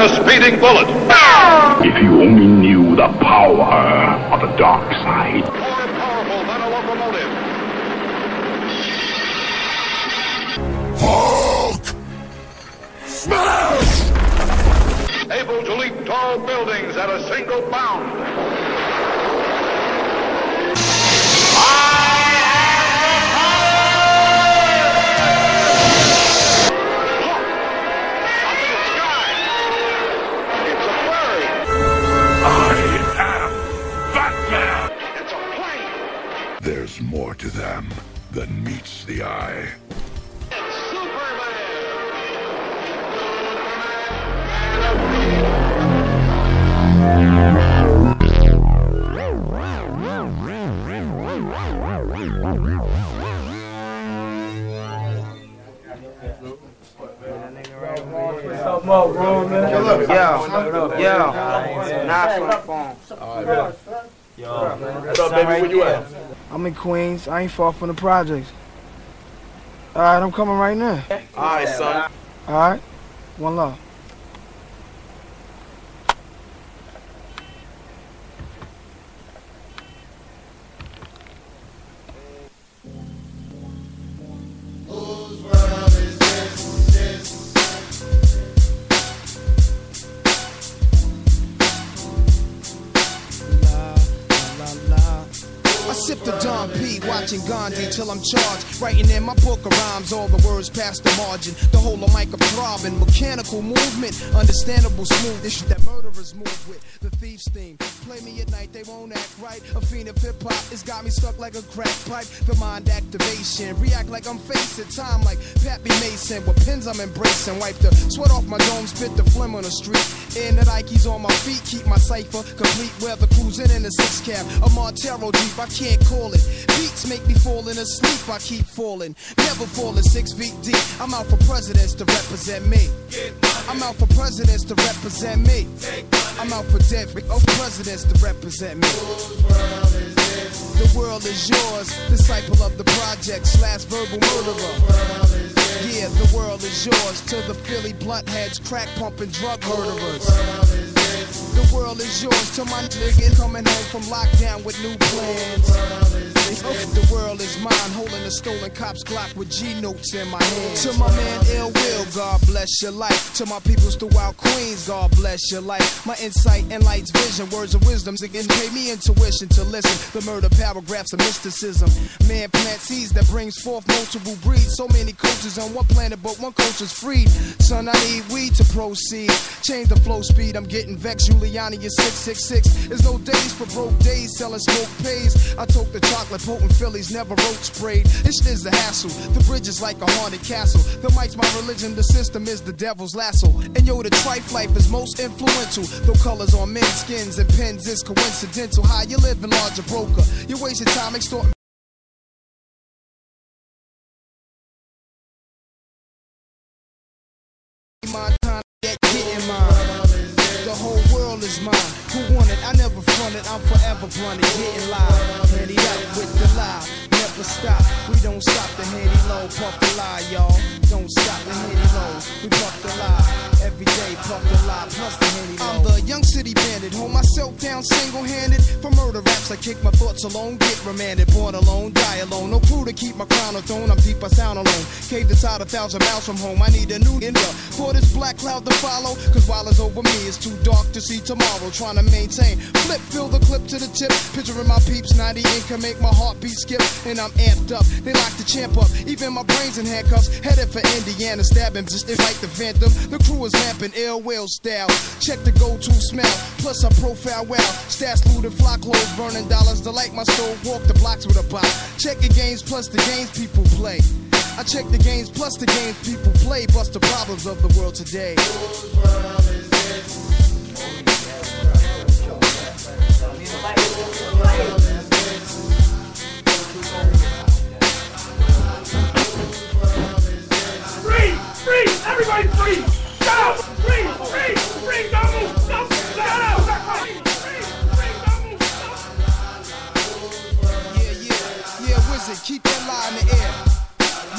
a speeding bullet. If you only knew the power of the dark side. More powerful than a locomotive. Hulk! Smash! Able to leap tall buildings at a single bound. There's more to them than meets the eye. It's Superman! What's up, baby? Where you at? I'm in Queens. I ain't far from the projects. Alright, I'm coming right now. Alright, son. Alright. One love. Whose world is this? I sip the Don P, watching Gandhi till I'm charged. Writing in my book of rhymes, all the words past the margin. The whole of mic of throbbing, mechanical movement, understandable smooth. This shit that murderers move with. The thief's theme. Play me at night, they won't act right. A fiend of hip hop, it's got me stuck like a crack pipe. The mind activation, react like I'm facing time like Pappy Mason. With pins I'm embracing, wipe the sweat off my dome, spit the phlegm on the street. In the Nikes on my feet, keep my cipher complete. Weather cruising in a six cab, a Montero Jeep, I can't call it. Beats make me falling asleep, I keep falling. Never falling 6 feet deep. I'm out for presidents to represent me. I'm out for presidents to represent me. I'm out for dead presidents to represent me. Whose world is this? The world is yours, disciple of the project / verbal murderer. Yeah, the world is yours. To the Philly blunt heads, crack pumping drug murderers. The world is yours. To my nigga coming home from lockdown with new plans. The world is mine, holding a stolen cop's Glock with G notes in my hand. To my man Ill Will, God bless your life. To my peoples throughout Queens, God bless your life. My insight and light's vision, words of wisdom, again pay me intuition to listen. The murder paragraphs of mysticism. Man plant seeds that brings forth multiple breeds. So many coaches on one planet, but one coach is freed. Son, I need weed to proceed. Change the flow speed, I'm getting vexed. Giuliani is 666. There's no days for broke days, selling smoke pays. I took the chocolate potent Phillies, never road sprayed. This shit is a hassle. The bridge is like a haunted castle. The mic's my religion, the system is the devil's lasso. And yo, the trife life is most influential. Though colors on men's skins and pens is coincidental. How you living, larger broker? You're wasting time extorting. My time, getting mine. The whole world is mine. Who want it? I never fronted. I'm forever blunted. Getting live. Handy up with the lie. Never stop. We don't stop the handy low. Puff the lie, y'all. Don't stop the handy low. We puff the lie. Every day, puff the lie. Plus the handy low. I'm the young city bandit. Hold myself down single-handed. For murder raps, I kick my thoughts alone. Get remanded. Born alone. Die alone. No crew to keep my crown on throne. I'm deep, I sound alone. Cave inside 1,000 miles from home. I need a new ender. For this black cloud to follow. Cause while it's over me, it's too dark to see tomorrow. Trying to maintain. Flip, fill the clip to the tip. Picturing my peeps, 90 ink can make my heartbeat skip. And I'm amped up. They lock the champ up. Even my brains in handcuffs. Headed for Indiana. Stabbing just like the Phantom. The crew is lamping Ill Will style. Check the go-to smell. Plus I profile well. Stats looted, fly clothes, burning dollars. To light my stove, walk the blocks with a bot. Check the games plus the games people play. I check the games plus the games people play. Bust the problems of the world today. Whose world is this? Free! Everybody free! Shut up! Free! Don't move! Don't shut up! Yeah, Wizard, keep that lie in the air.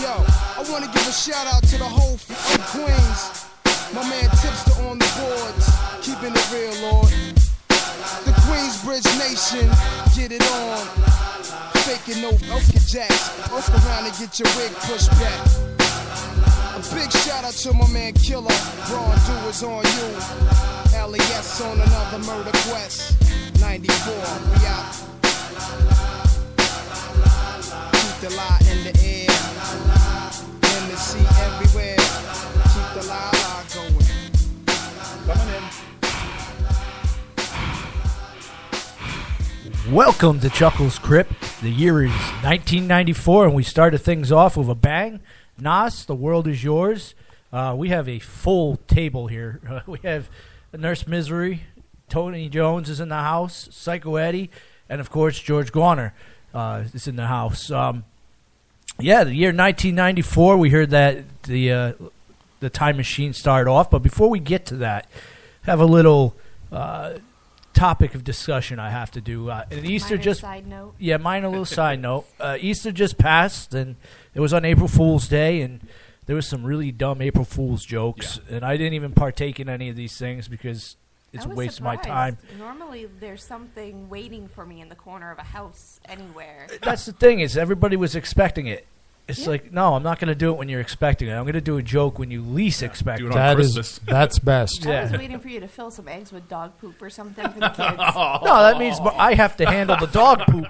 Yo, I wanna give a shout out to the whole of Queens. My man Tipster on the boards. sensation. Get it on. Faking no Uncle Jacks. Fuck around and get your wig pushed back. A big shout out to my man Killer. Wrongdoers on you. LES on another murder quest. 94, we out. Keep the lie in the air. In the sea everywhere. Keep the lie going. Coming in. Welcome to Chuckles Crypt. The year is 1994, and we started things off with a bang. Nas, the world is yours. We have a full table here. We have Nurse Misery, Tony Jones is in the house, Psycho Eddie, and of course George Garner is in the house. The year 1994. We heard that the time machine started off, but before we get to that, have a little topic of discussion I have to do. And Easter side note. Yeah, mine a little side note. Easter just passed, and it was on April Fool's Day, and there was some really dumb April Fool's jokes, and I didn't even partake in any of these things because it's a waste of my time. Normally, there's something waiting for me in the corner of a house anywhere. That's the thing, is everybody was expecting it. It's like, no, I'm not going to do it when you're expecting it. I'm going to do a joke when you least expect it. That's best. I was waiting for you to fill some eggs with dog poop or something for the kids. No, that means I have to handle the dog poop.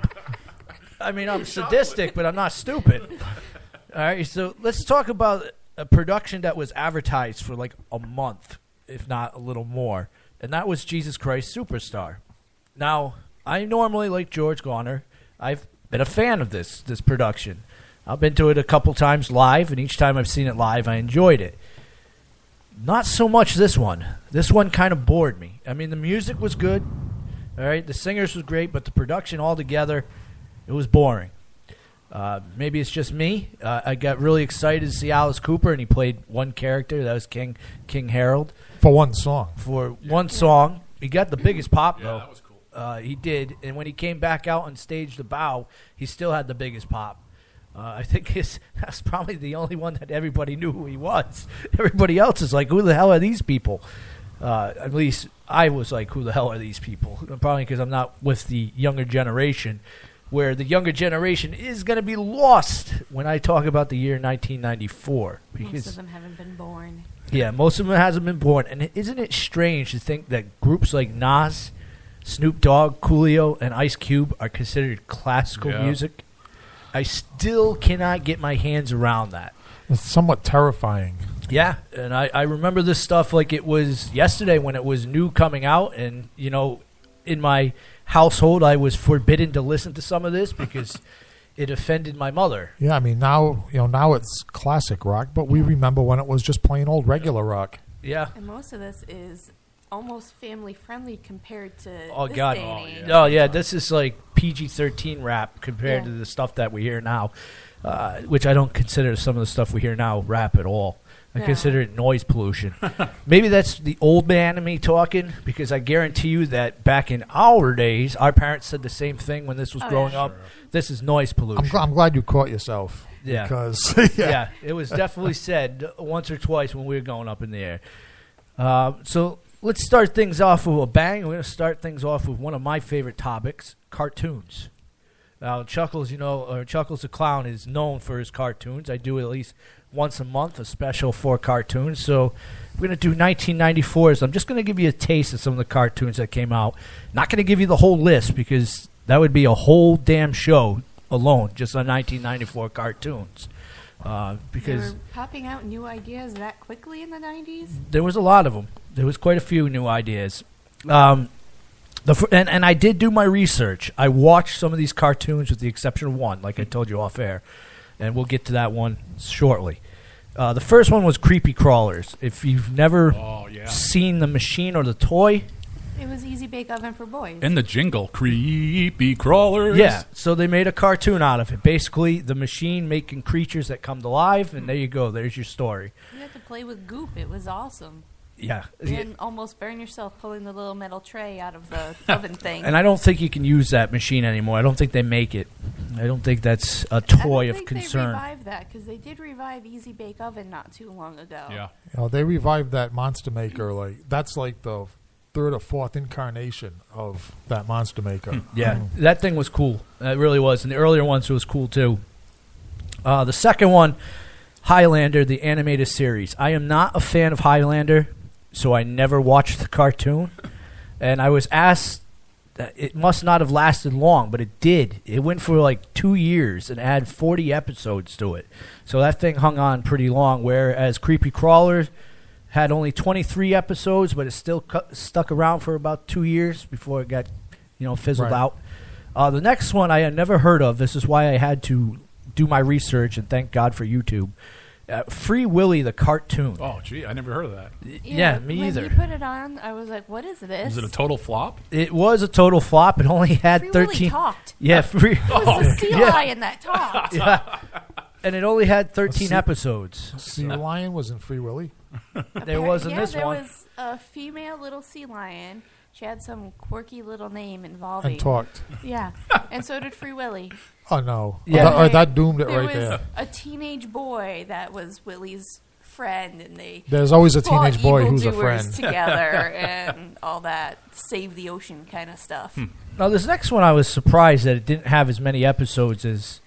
I mean, I'm sadistic, but I'm not stupid. All right, so let's talk about a production that was advertised for like a month, if not a little more, and that was Jesus Christ Superstar. Now, I normally, like George Garner, I've been a fan of this production. I've been to it a couple times live, and each time I've seen it live, I enjoyed it. Not so much this one. This one kind of bored me. I mean, the music was good, all right, the singers was great, but the production altogether, it was boring. Maybe it's just me. I got really excited to see Alice Cooper, and he played one character. That was King Harold. For one song. One song. He got the biggest pop, though. Yeah, that was cool. He did. And when he came back out on stage to bow, he still had the biggest pop. I think that's probably the only one that everybody knew who he was. Everybody else is like, who the hell are these people? At least I was like, who the hell are these people? Probably because I'm not with the younger generation, where the younger generation is going to be lost when I talk about the year 1994. Because most of them haven't been born. Yeah, most of them hasn't been born. And isn't it strange to think that groups like Nas, Snoop Dogg, Coolio, and Ice Cube are considered classical music? I still cannot get my hands around that. It's somewhat terrifying. Yeah, and I remember this stuff like it was yesterday when it was new coming out, and, you know, in my household, I was forbidden to listen to some of this because it offended my mother. Yeah, I mean, now it's classic rock, but we remember when it was just plain old regular rock. Yeah. And most of this is almost family-friendly compared to day and age. Oh, yeah, this is like PG-13 rap compared to the stuff that we hear now, which I don't consider some of the stuff we hear now rap at all. I consider it noise pollution. Maybe that's the old man in me talking, because I guarantee you that back in our days, our parents said the same thing when this was growing up. This is noise pollution. I'm glad you caught yourself. Yeah. Because, yeah, it was definitely said once or twice when we were going up in the air. So let's start things off with a bang. We're going to start things off with one of my favorite topics, cartoons. Now, Chuckles, Chuckles the Clown is known for his cartoons. I do at least once a month a special for cartoons. So we're going to do 1994s. I'm just going to give you a taste of some of the cartoons that came out. Not going to give you the whole list because that would be a whole damn show alone just on 1994 cartoons. Because they were popping out new ideas that quickly in the 90s? There was a lot of them. There was quite a few new ideas. And I did do my research. I watched some of these cartoons with the exception of one, like I told you off air. And we'll get to that one shortly. The first one was Creepy Crawlers. If you've never seen the machine or the toy. It was Easy Bake Oven for boys. And the jingle, Creepy Crawlers. Yeah, so they made a cartoon out of it. Basically, the machine making creatures that come to life, and there you go. There's your story. You had to play with goop. It was awesome. Yeah. And almost burn yourself pulling the little metal tray out of the oven thing. And I don't think you can use that machine anymore. I don't think they make it. I don't think that's a toy of concern. I think they revived that because they did revive Easy Bake Oven not too long ago. Yeah. They revived that Monster Maker. That's like the third or fourth incarnation of that monster maker. Yeah, that thing was cool. It really was. And the earlier ones, it was cool, too. The second one, Highlander, the animated series. I am not a fan of Highlander, so I never watched the cartoon. And I was asked, that it must not have lasted long, but it did. It went for like 2 years and had 40 episodes to it. So that thing hung on pretty long, whereas Creepy Crawler had only 23 episodes, but it still stuck around for about 2 years before it got, fizzled out. The next one I had never heard of. This is why I had to do my research, and thank God for YouTube. Free Willy the cartoon. Oh, gee, I never heard of that. Yeah, me either. When you put it on, I was like, what is this? Was it a total flop? It was a total flop. It only had Free 13. Willy talked. Yeah, Free. It was a sea lion that talked. Yeah. And it only had 13 episodes. Sea Lion was in Free Willy? There was in this one. There was a female little sea lion. She had some quirky little name involving. And talked. Yeah. And so did Free Willy. Oh, no. Yeah. That doomed it there right there. was a teenage boy that was Willy's friend, and There's always a fought teenage boy who's a evildoers friend. together and all that save the ocean kind of stuff. Now, this next one, I was surprised that it didn't have as many episodes as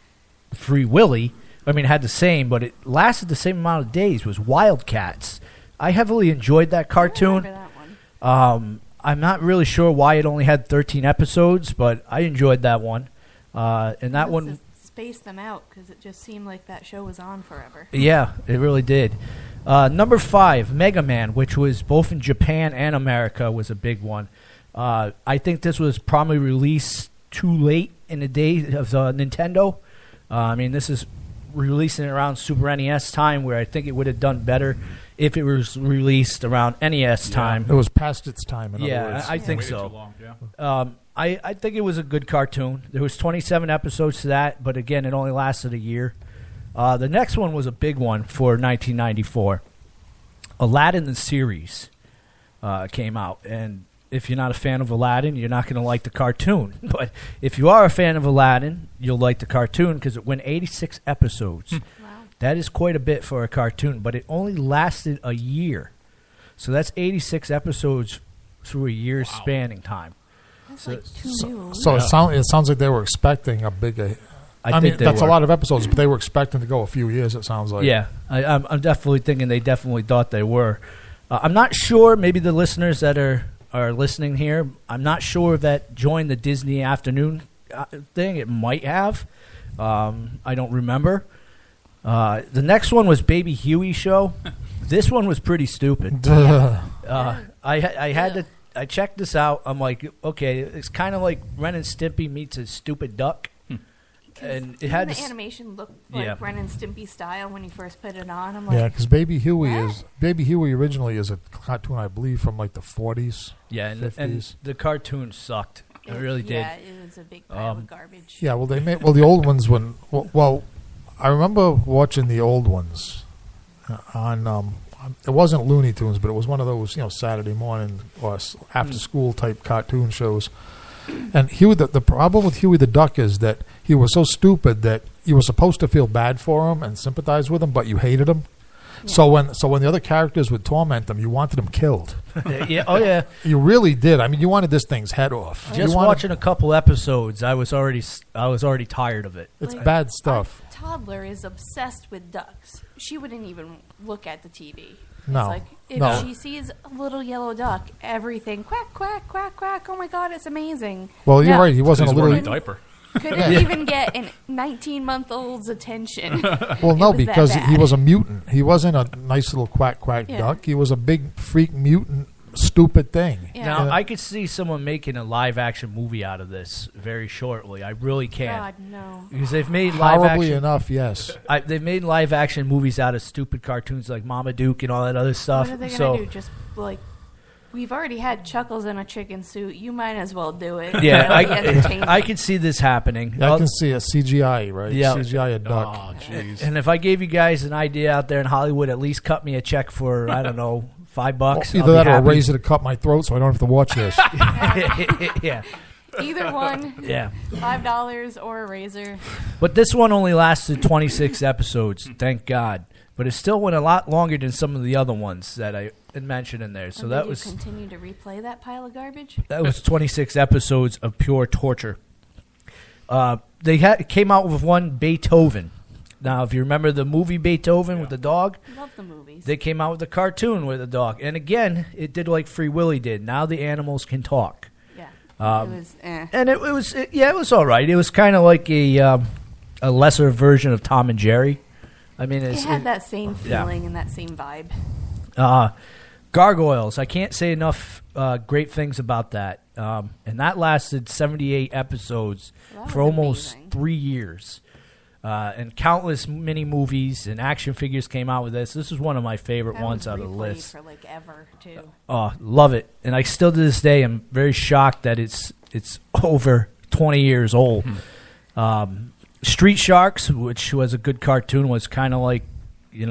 Free Willy. I mean, it had the same, but it lasted the same amount of days. Was Wildcats. I heavily enjoyed that cartoon. I remember that one. I'm not really sure why it only had 13 episodes, but I enjoyed that one. And that one spaced them out because it just seemed like that show was on forever. Yeah, it really did. Number 5, Mega Man, which was both in Japan and America, was a big one. I think this was probably released too late in the day of Nintendo. I mean, this is releasing around Super NES time, where I think it would have done better if it was released around NES time. It was past its time, in other words. I think so. Too long, yeah. I think it was a good cartoon. There was 27 episodes to that, but again, it only lasted a year. The next one was a big one for 1994. Aladdin the series came out, and if you're not a fan of Aladdin, you're not going to like the cartoon. But if you are a fan of Aladdin, you'll like the cartoon because it went 86 episodes. Wow. That is quite a bit for a cartoon, but it only lasted a year. So that's 86 episodes through a year's spanning time. That's like too new. So it sounds like they were expecting a big. I mean, that's a lot of episodes, but they were expecting to go a few years. It sounds like. Yeah, I'm definitely thinking they definitely thought they were. I'm not sure. Maybe the listeners that are listening here, I'm not sure if that joined the Disney Afternoon thing. It might have. I don't remember. The next one was Baby Huey Show. This one was pretty stupid. I checked this out. I'm like, okay, it's kind of like Ren and Stimpy meets a stupid duck. And it had the animation looked like Ren and Stimpy style when you first put it on. I'm like, because Baby Huey originally is a cartoon, I believe, from like the 40s. Yeah, 50s. and the cartoon sucked. It really did. Yeah, it was a big pile of garbage. Yeah, well, the old ones I remember watching the old ones on. It wasn't Looney Tunes, but it was one of those Saturday morning or after school type cartoon shows. And the problem with Huey the Duck is that he was so stupid that you were supposed to feel bad for him and sympathize with him, but you hated him. Yeah. So when the other characters would torment him, you wanted him killed. Yeah, oh yeah, you really did. I mean, you wanted this thing's head off. Just watching a couple episodes, I was already tired of it. It's bad stuff. Our toddler is obsessed with ducks. She wouldn't even look at the TV. No. It's like if she sees a little yellow duck, everything quack quack quack quack. Oh my God, it's amazing. Well, you're right. He wasn't a little diaper. Couldn't even get an 19-month-old's attention. Well, no, because he was a mutant. He wasn't a nice little quack quack duck. He was a big freak mutant, stupid thing. Yeah. Now, I could see someone making a live-action movie out of this very shortly. I really can. God, no. Because they've made live-action... Horribly enough, yes. They've made live-action movies out of stupid cartoons like Mama Duke and all that other stuff. What are they going to do? Just, we've already had Chuckles in a chicken suit. You might as well do it. Yeah, I can see this happening. I can see a CGI, right? Yeah. CGI a duck. Oh, jeez. And if I gave you guys an idea out there in Hollywood, at least cut me a check for, I don't know, $5. Well, either that or a razor to cut my throat so I don't have to watch this. Yeah. Either one. Yeah. $5 or a razor. But this one only lasted 26 episodes, thank God. but it still went a lot longer than some of the other ones that I had mentioned in there. So And that then was you continue to replay that pile of garbage. that was 26 episodes of pure torture. They came out with one, Beethoven. Now, if you remember the movie Beethoven with the dog, Love the movies. they came out with a cartoon with a dog. And again, it did like Free Willy did. Now the animals can talk. Yeah. Um, it was. And it was all right. It was kind of like a lesser version of Tom and Jerry. I mean, It had that same feeling and that same vibe. Gargoyles. I can't say enough great things about that. And that lasted 78 episodes Well, that for was almost amazing. 3 years. And countless mini movies and action figures came out with this. This is one of my favorite That ones was out of the replayed list. for like ever too. Oh, love it. And I still to this day am very shocked that it's over 20 years old. Street Sharks, which was a good cartoon, was kind of like, it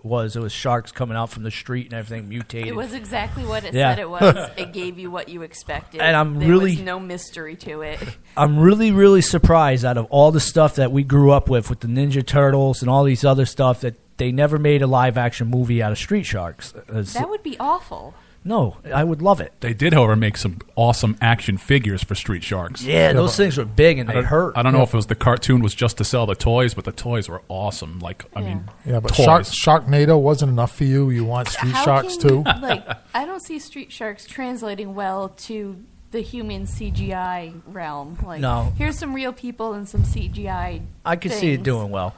was sharks coming out from the street and everything mutated. It was exactly what it Yeah. said it was. It gave you what you expected. And there was no mystery to it. I'm really, really surprised out of all the stuff that we grew up with the Ninja Turtles and all these other stuff that they never made a live action movie out of Street Sharks. That would be awful. No, I would love it. They did, however, make some awesome action figures for Street Sharks. Yeah, those things were big and they hurt. I don't know if it was the cartoon was just to sell the toys, but the toys were awesome. I mean, Yeah, but toys. Sharknado wasn't enough for you. You want Street How Sharks can- too? I don't see Street Sharks translating well to the human CGI realm. No. Here's some real people and some CGI. I could see it things. doing well.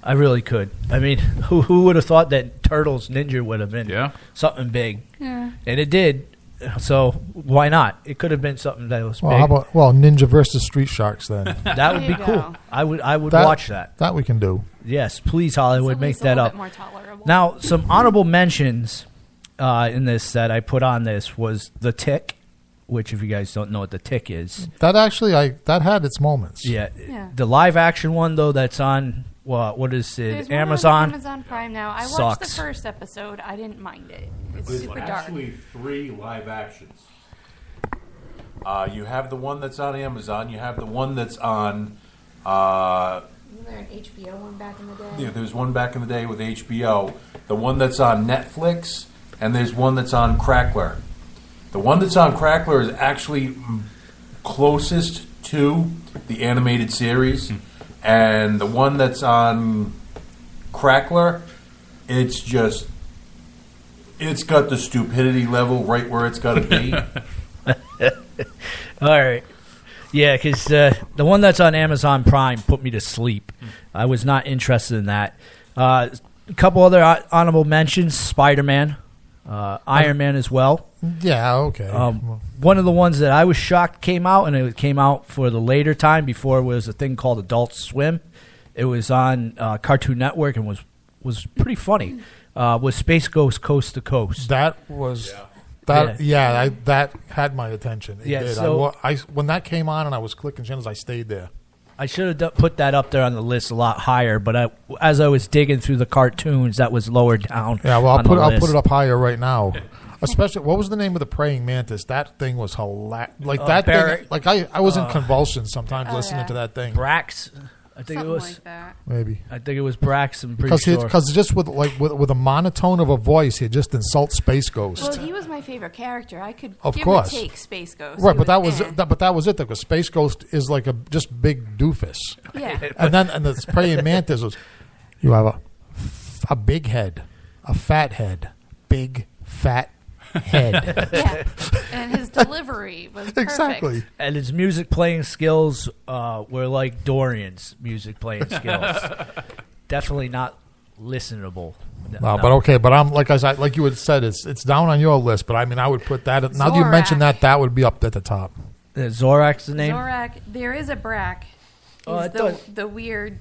I really could. I mean, who would have thought that Turtles Ninja would have been something big? Yeah. And it did. So why not? It could have been something that was Well, big. how about Ninja versus Street Sharks then? That would There be you cool. go. I would watch that. That we can do. Yes, please, Hollywood, So make it's a that little up. bit more tolerable. Now, some honorable mentions in this that I put on this was The Tick, which, if you guys don't know what The Tick is, That actually, that had its moments. yeah. Yeah. The live action one though, that's on what is it? There's one Amazon. on Amazon Prime now. I watched Sucks. the first episode. I didn't mind it. It's There's super dark. actually 3 live actions. You have the one that's on Amazon. You have the one that's on. Wasn't there an HBO one back in the day? Yeah, there's one back in the day with HBO. The one that's on Netflix, and there's one that's on Crackler. The one that's on Crackler is actually closest to the animated series, and the one that's on Crackler, it's got the stupidity level right where it's got to be. All right. Yeah, because the one that's on Amazon Prime put me to sleep. I was not interested in that. A couple other honorable mentions: Spider-Man, Iron Man as well. Yeah, okay. One of the ones that I was shocked came out, and it came out for the later time before it was a thing called Adult Swim. It was on Cartoon Network and was pretty funny. Was Space Ghost Coast to Coast. That was... Yeah. That had my attention. It Yeah, did. so- When that came on and I was clicking channels, I stayed there. I should have put that up there on the list a lot higher, but as I was digging through the cartoons, that was lower down. Yeah, well, on the I'll list. put it up higher right now. Especially, what was the name of the praying mantis? That thing was hilarious. Like that Barrett. thing. Like I was in convulsions sometimes listening to that thing. Brax, I think Something it was. like that. Maybe I think it was Brax. I'm pretty sure. because just with a monotone of a voice, he just insults Space Ghost. Well, he was my favorite character. I could Of give course. or take Space Ghost. Right, It but that was eh. that was it. Because Space Ghost is like a just big doofus. Yeah. And the praying mantis was, you have a big head, a fat head, big fat head. Yeah. And his delivery was perfect. Exactly. And his music playing skills were like Dorian's music playing skills. Definitely not listenable. No, but okay, but I'm like you had said, it's down on your list. But I mean, I would put that. Now that you mention that would be up at the top. Zorak's the name. Zorak. There is a Brack. Oh, Is I thought- the weird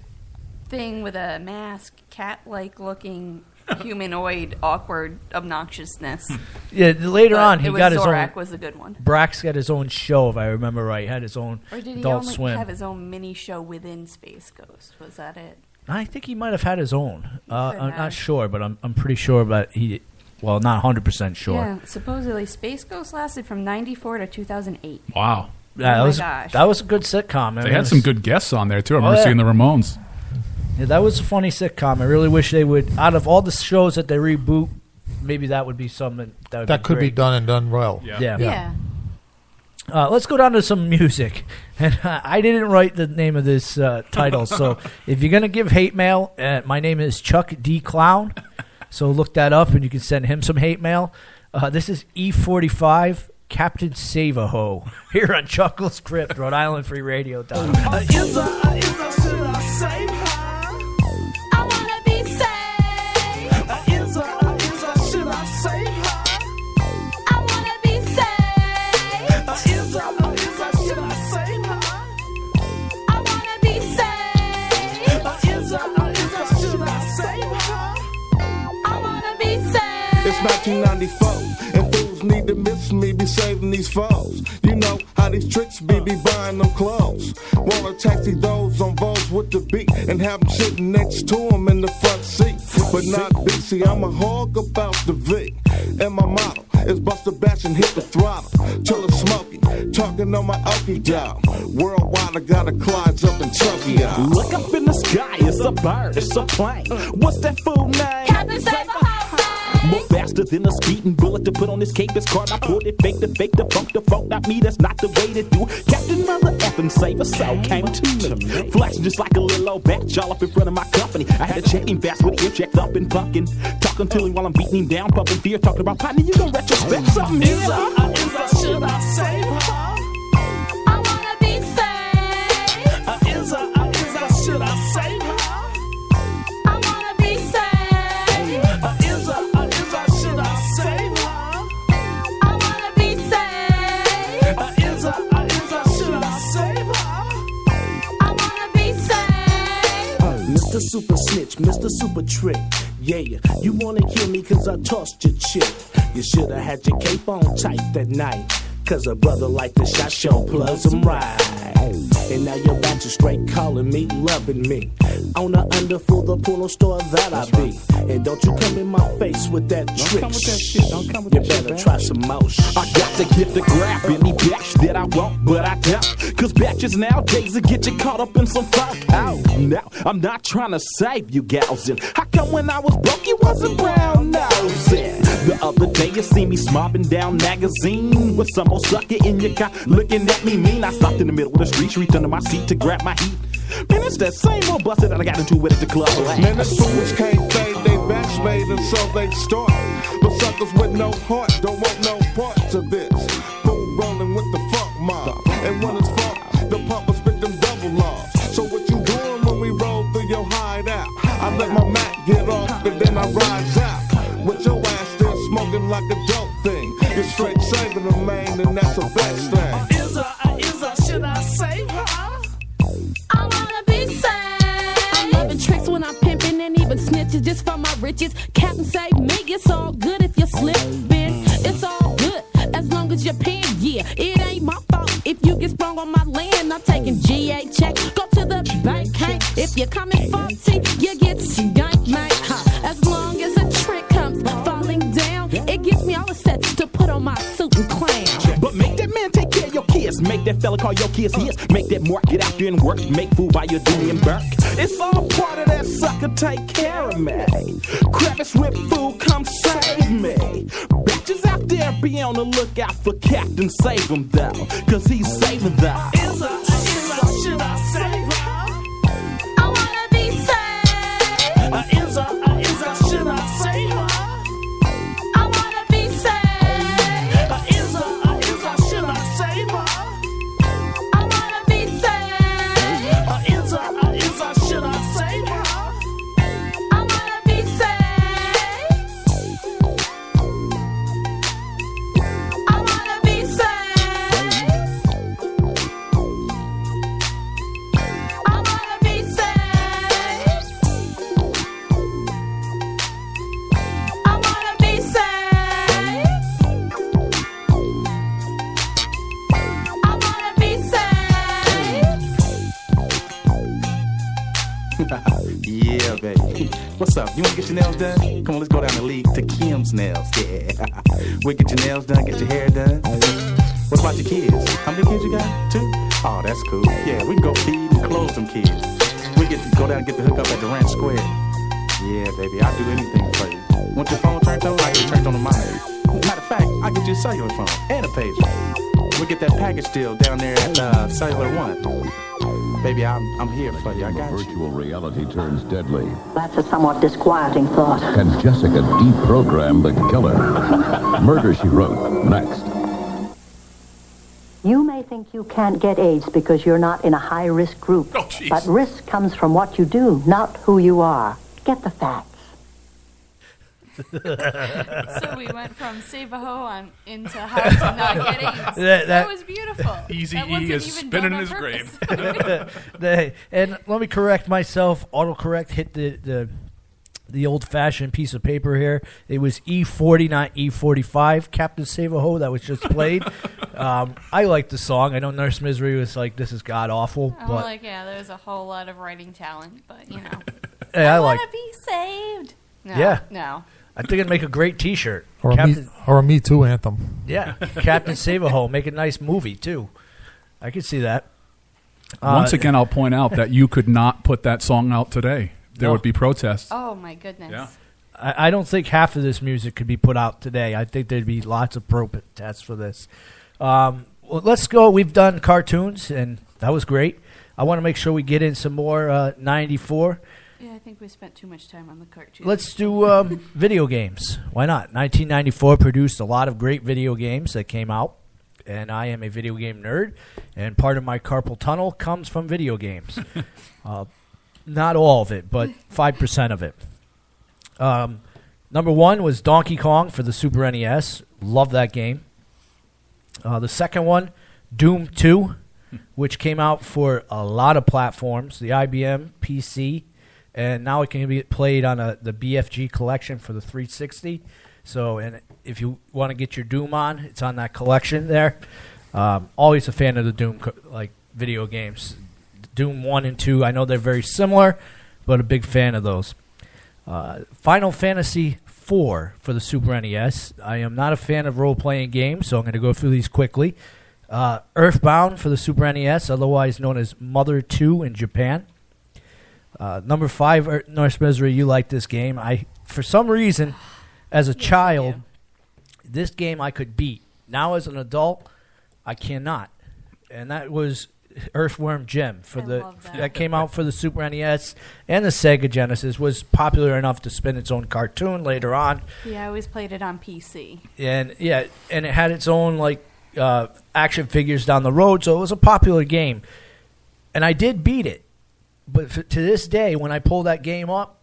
thing with a mask, cat-like looking, humanoid, awkward obnoxiousness. Yeah, later But on he it was got his Zorak own. was a good one. Brax got his own show, if I remember right. He had his own Or did he Adult only Swim. have his own mini show within Space Ghost? Was that it? I think he might have had his own. I'm have. not sure, but I'm pretty sure. But not 100% sure. Yeah, supposedly Space Ghost lasted from 94 to 2008. Wow. Yeah, Oh my that gosh. was a good sitcom. They had some good guests on there, too. I remember yeah. seeing the Ramones. Yeah, that was a funny sitcom. I really wish they would. Out of all the shows that they reboot, maybe that would be something that could be done and done well. Yeah. Let's go down to some music. And I didn't write the name of this title, so if you're going to give hate mail, my name is Chuck D. Clown, so look that up and you can send him some hate mail. This is E45, Captain SaveAHo, here on Chuckle's Crypt, Rhode Island Free Radio. It's 1994, and fools need to miss me, be saving these foes. You know how these tricks be buying them clothes. Wanna taxi those on Vogues with the beat, and have them sitting next to them in the front seat. But not BC, I'm a hog about the V. And my motto is bust a batch and hit the throttle till it's smoky. Talking on my okie dog. Worldwide, I got a Clyde's up in Tokyo. Look up in the sky, it's a bird, it's a plane. What's that fool name? Captain SaveAHo. More faster than a speeding bullet to put on this cape. It's card I pulled it, fake the funk, not me. That's not the way to do. Captain Mother effing SaveAHo came to me, flashing just like a little old batch all up in front of my company. I had to check him fast with ear checked up and funkin', talking to him while I'm beating him down, pumping fear, talking about partner. You gon' retrospect something here? Should I save her? I wanna be saved. Should I save her? I wanna be saved. Should I save her? I wanna be saved. Should I save her? I wanna be saved. Mr. Super Snitch, Mr. Super Trick. Yeah, you wanna kill me cause I tossed your chick. You should've had your cape on tight that night, cause a brother like the shot show plugs him right. And now you're back to straight calling me, loving me. On the underfoot, the porno store that I be. And don't you come in my face with that trick. You better try some motion. I got to get the grab any batch that I want, but I don't. Cause batches nowadays will get you caught up in some fuck. Oh, now I'm not trying to save you gals. And how come when I was broke you wasn't brown nosing? The other day you see me smobbing down magazine with some old sucker in your car looking at me mean. I stopped in the middle of the street, reached under my seat to grab my heat. Man, it's that same old busted that I got into with at the club last. Man, the fools can't fade, they batch made and so they start. But suckers with no heart don't want no parts of this. Fool rolling with the funk mob. And when it's funk, the pumpers spit them double laws. So what you doing when we roll through your hideout? I let my Mac get off and then I rise out. With your ass still smoking like a dope thing. You're straight saving the main and that's a best thing. Should I save her? I wanna be saved. I'm loving tricks when I'm pimping and even snitches just for my riches. Captain save me, it's all good if you're slipping. It's all good as long as you're paying. Yeah, it ain't my fault if you get sprung on my land. I'm taking GA check, go to the bank, hey. If you're coming faulty, you get skunked, mate. As long as a trick comes falling down, it gives me all the sets to put on my suit and clown. But make that man take care of your kids. Make that fella call your kids his. Make that mark get out there and work. Make food while you're doing Burke. It's all part of that sucker. Take care of me. Crevice with food, come save me. Bitches out there be on the lookout for Captain Save him though, cause he's saving them. Should I save her? I wanna be saved. Should I save her? I wanna be saved. Should I save her? I wanna be saved. Should I save her? I wanna be saved. I wanna be saved. I wanna be saved. I wanna be saved. I wanna be saved. Yeah, baby. What's up? You wanna get your nails done? Come on, let's go down the league to Kim's Nails. Yeah. We'll get your nails done, get your hair done. What about your kids? How many kids you got? 2? Oh, that's cool. Yeah, we can go feed and clothe them kids. We can go down and get the hookup at Durant Square. Yeah, baby, I'll do anything for you. Want your phone turned on? I get it turned on to mine. Matter of fact, I'll get you a cellular phone and a pager. We'll get that package deal down there at Cellular One. Baby, I'm here for you. I got you. Virtual reality turns deadly. That's a somewhat disquieting thought. Can Jessica deprogram the killer? Murder, She Wrote, next. You may think you can't get AIDS because you're not in a high-risk group. Oh, jeez. But risk comes from what you do, not who you are. Get the facts. So we went from SaveAHo on into how to not get AIDS. That was beautiful. Easy That E wasn't is even spinning done in on his purpose. grave. And let me correct myself. Autocorrect hit the old-fashioned piece of paper here. It was E40, not E45. Captain SaveAHo that was just played. I like the song. I know Nurse Misery was like, "This is god awful." I'm But like, yeah, there's a whole lot of writing talent, but you know, hey, I like. want to be saved. No, Yeah. no. I think it'd make a great T-shirt. Or a Me Too anthem. Yeah, Captain SaveAHo. Make a nice movie too. I could see that. Once again, I'll point out that you could not put that song out today. There No. would be protests. Oh my goodness. Yeah. I don't think half of this music could be put out today. I think there'd be lots of protests for this. Well, let's go. We've done cartoons, and that was great. I want to make sure we get in some more 94. Yeah, I think we spent too much time on the cartoon. Let's do video games. Why not? 1994 produced a lot of great video games that came out, and I am a video game nerd, and part of my carpal tunnel comes from video games. Not all of it, but 5% of it. Number one was Donkey Kong for the Super NES. Love that game. The second one, Doom 2, which came out for a lot of platforms, the IBM, PC, and now it can be played on the BFG collection for the 360. So, and if you want to get your Doom on, it's on that collection there. Always a fan of the Doom video games. Doom 1 and 2, I know they're very similar, but a big fan of those. Final Fantasy 4 for the Super NES. I am not a fan of role-playing games, so I'm going to go through these quickly. Earthbound for the Super NES, otherwise known as Mother 2 in Japan. Number 5, Nurse Misery, you like this game. For some reason, as a child, this game I could beat. Now as an adult, I cannot. And that was Earthworm Jim that came out for the Super NES and the Sega Genesis. Was popular enough to spin its own cartoon later on. Yeah, I always played it on PC. And and it had its own action figures down the road, so it was a popular game. And I did beat it, but to this day, when I pull that game up,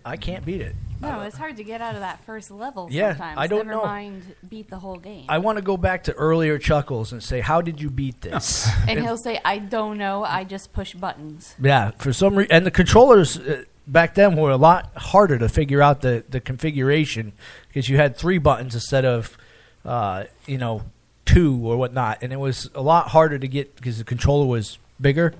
I can't beat it. No, it's hard to get out of that first level Yeah, sometimes. I don't Never know. mind beat the whole game. I want to go back to earlier Chuckles and say, how did you beat this? And he'll say, I don't know, I just push buttons. Yeah, for some reason. And the controllers back then were a lot harder to figure out the configuration because you had 3 buttons instead of, 2 or whatnot. And it was a lot harder to get because the controller was bigger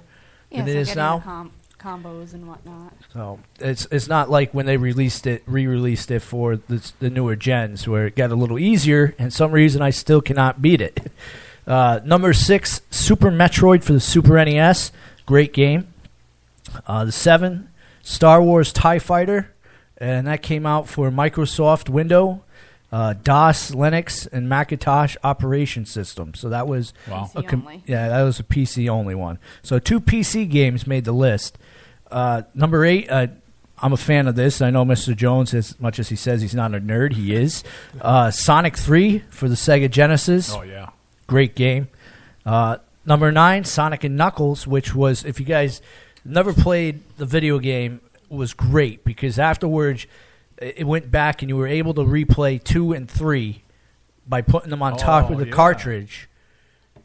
than it is now. Combos and whatnot. So it's not like when they re-released it for the newer gens where it got a little easier, and some reason I still cannot beat it. Number 6, Super Metroid for the Super NES, great game. The 7, Star Wars TIE Fighter, and that came out for Microsoft Windows, DOS, Linux, and Macintosh operation system. So that was that was a PC only one. So 2 PC games made the list. Number 8, I'm a fan of this. I know Mr. Jones, as much as he says he's not a nerd, he is. Sonic 3 for the Sega Genesis. Oh yeah, great game. Number 9, Sonic and Knuckles, which was, if you guys never played the video game, was great because afterwards it went back and you were able to replay 2 and 3 by putting them on top of the cartridge,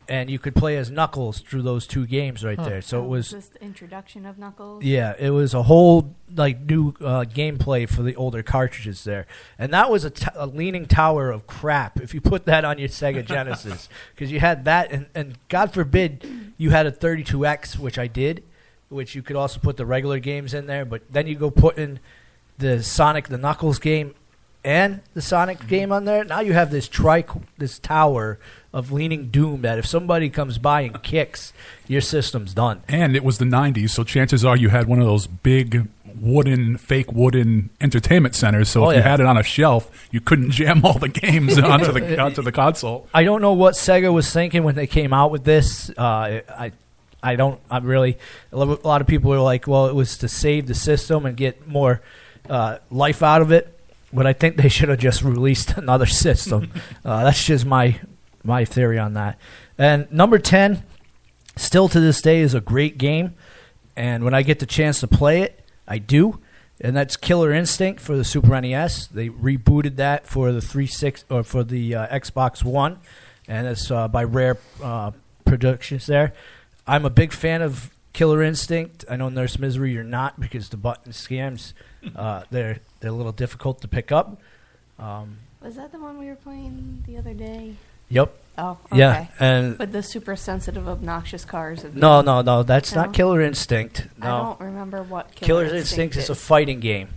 and you could play as Knuckles through those 2 games there. So it was just the introduction of Knuckles. Yeah, it was a whole new gameplay for the older cartridges there, and that was a leaning tower of crap if you put that on your Sega Genesis because you had that, and God forbid you had a 32X, which I did, which you could also put the regular games in there, but then you go put in the Sonic the Knuckles game, and the Sonic game on there, now you have this tower of Leaning Doom that if somebody comes by and kicks, your system's done. And it was the 90s, so chances are you had one of those big fake wooden entertainment centers, so if you had it on a shelf, you couldn't jam all the games onto the console. I don't know what Sega was thinking when they came out with this. A lot of people were like, well, it was to save the system and get more life out of it, but I think they should have just released another system. That's just my theory on that. And number 10, still to this day, is a great game, and when I get the chance to play it, I do, and that's Killer Instinct for the Super NES. They rebooted that for the Xbox One, and it's by Rare Productions there. I'm a big fan of Killer Instinct. I know Nurse Misery you're not, because the button scams, they're a little difficult to pick up. Was that the one we were playing the other day? Yep. Oh, okay. Yeah, and with the super sensitive, obnoxious cars. No, that's not Killer Instinct. No. I don't remember what Killer Instinct is. A fighting game.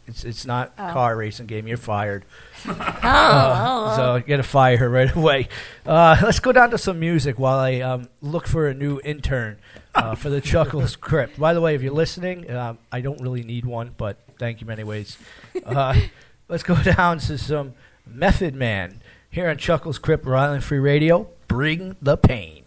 It's not a car racing game. You're fired. So you got to fire her right away. Let's go down to some music while I look for a new intern for the Chuckles Crypt. By the way, if you're listening, I don't really need one, but thank you anyways. Let's go down to some Method Man. Here on Chuckles Crypt, Rhode Island Free Radio, bring the pain.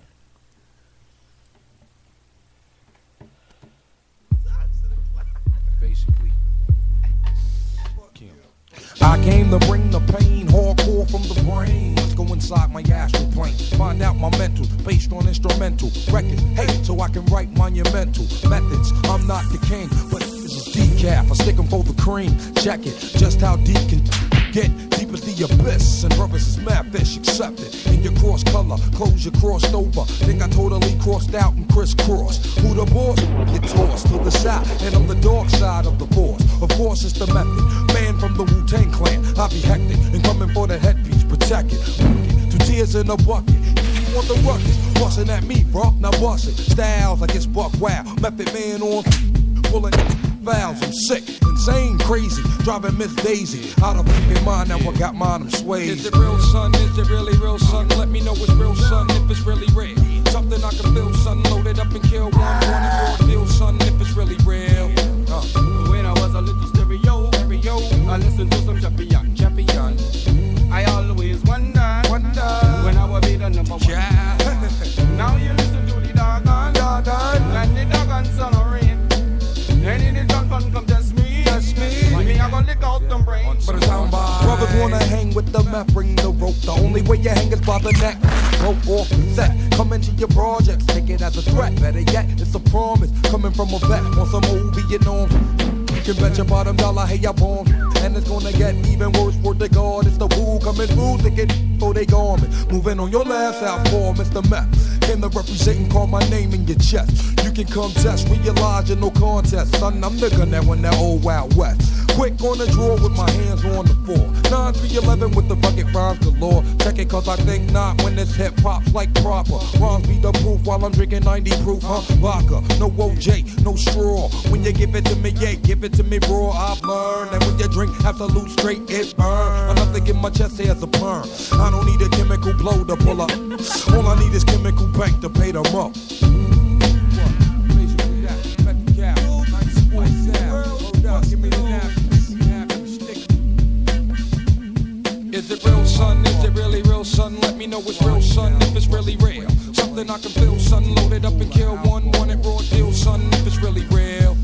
I came to bring the pain, hardcore from the brain. Let's go inside my astral plane, find out my mental, based on instrumental records. Hey, so I can write monumental methods. I'm not the king, but this is decaf. I stick 'em for the cream. Check it, just how deep can get. Deep as the abyss, and brothers is mad fish, accept it. In your cross color, clothes you crossed over. Think I totally crossed out and crisscrossed. Who the boss? Get tossed to the side, and I'm the dark side of the force. Of course it's the method, man from the Wu-Tang Clan. I be hectic and coming for the headpiece, protect it. 2 tears in a bucket. You want the ruckus? Bustin' at me, bro. Now bust it. Styles like it's buck wow. Method man on pulling fouls. I'm sick, insane, crazy, driving Miss Daisy out of fucking mind. Now I got mine, I'm swayed. Is it real, son? Is it really real, son? Let me know it's real, son, if it's really real. Something I can feel, son. Load it up and kill one. Wanted your deal, son, if it's really real. When I was a little stereo, I listened to some champion. I always wonder when I will be the number one. Now you listen to the doggone, and the doggone son of rain. And in the gun come test me. Me, I gonna lick out them brains. Brothers wanna hang with the meth, bring the rope. The only way you hang is by the neck. Rope off the set, come into your projects, take it as a threat. Better yet, it's a promise, coming from a vet on some old Vietnam. You can bet your bottom dollar, hey, I bomb. And it's gonna get even worse for the guard. It's the woo coming through to get for they garment. Moving on your last out for Mr. Meth. Came to represent and call my name in your chest. You can come test, realize you're no contest. Son, I'm the gun that won that old Wild West. Quick on the draw with my hands on the floor. 9-3-11 with the bucket rhymes galore. Check it cause I think not when this hip hop's like proper. Rhymes be the proof while I'm drinking 90 proof, Vodka, no OJ, no straw. When you give it to me, yeah, give it to me raw. I've learned that when you drink absolute straight, it burn. Enough to get my chest hair as a perm. I don't need a chemical blow to pull up. All I need is chemical bank to pay them up. Is it real, son? Is it really real, son? Let me know it's real, son, if it's really real. Something I can feel, son. Load it up and kill one. Want it raw deal, son, if it's really real.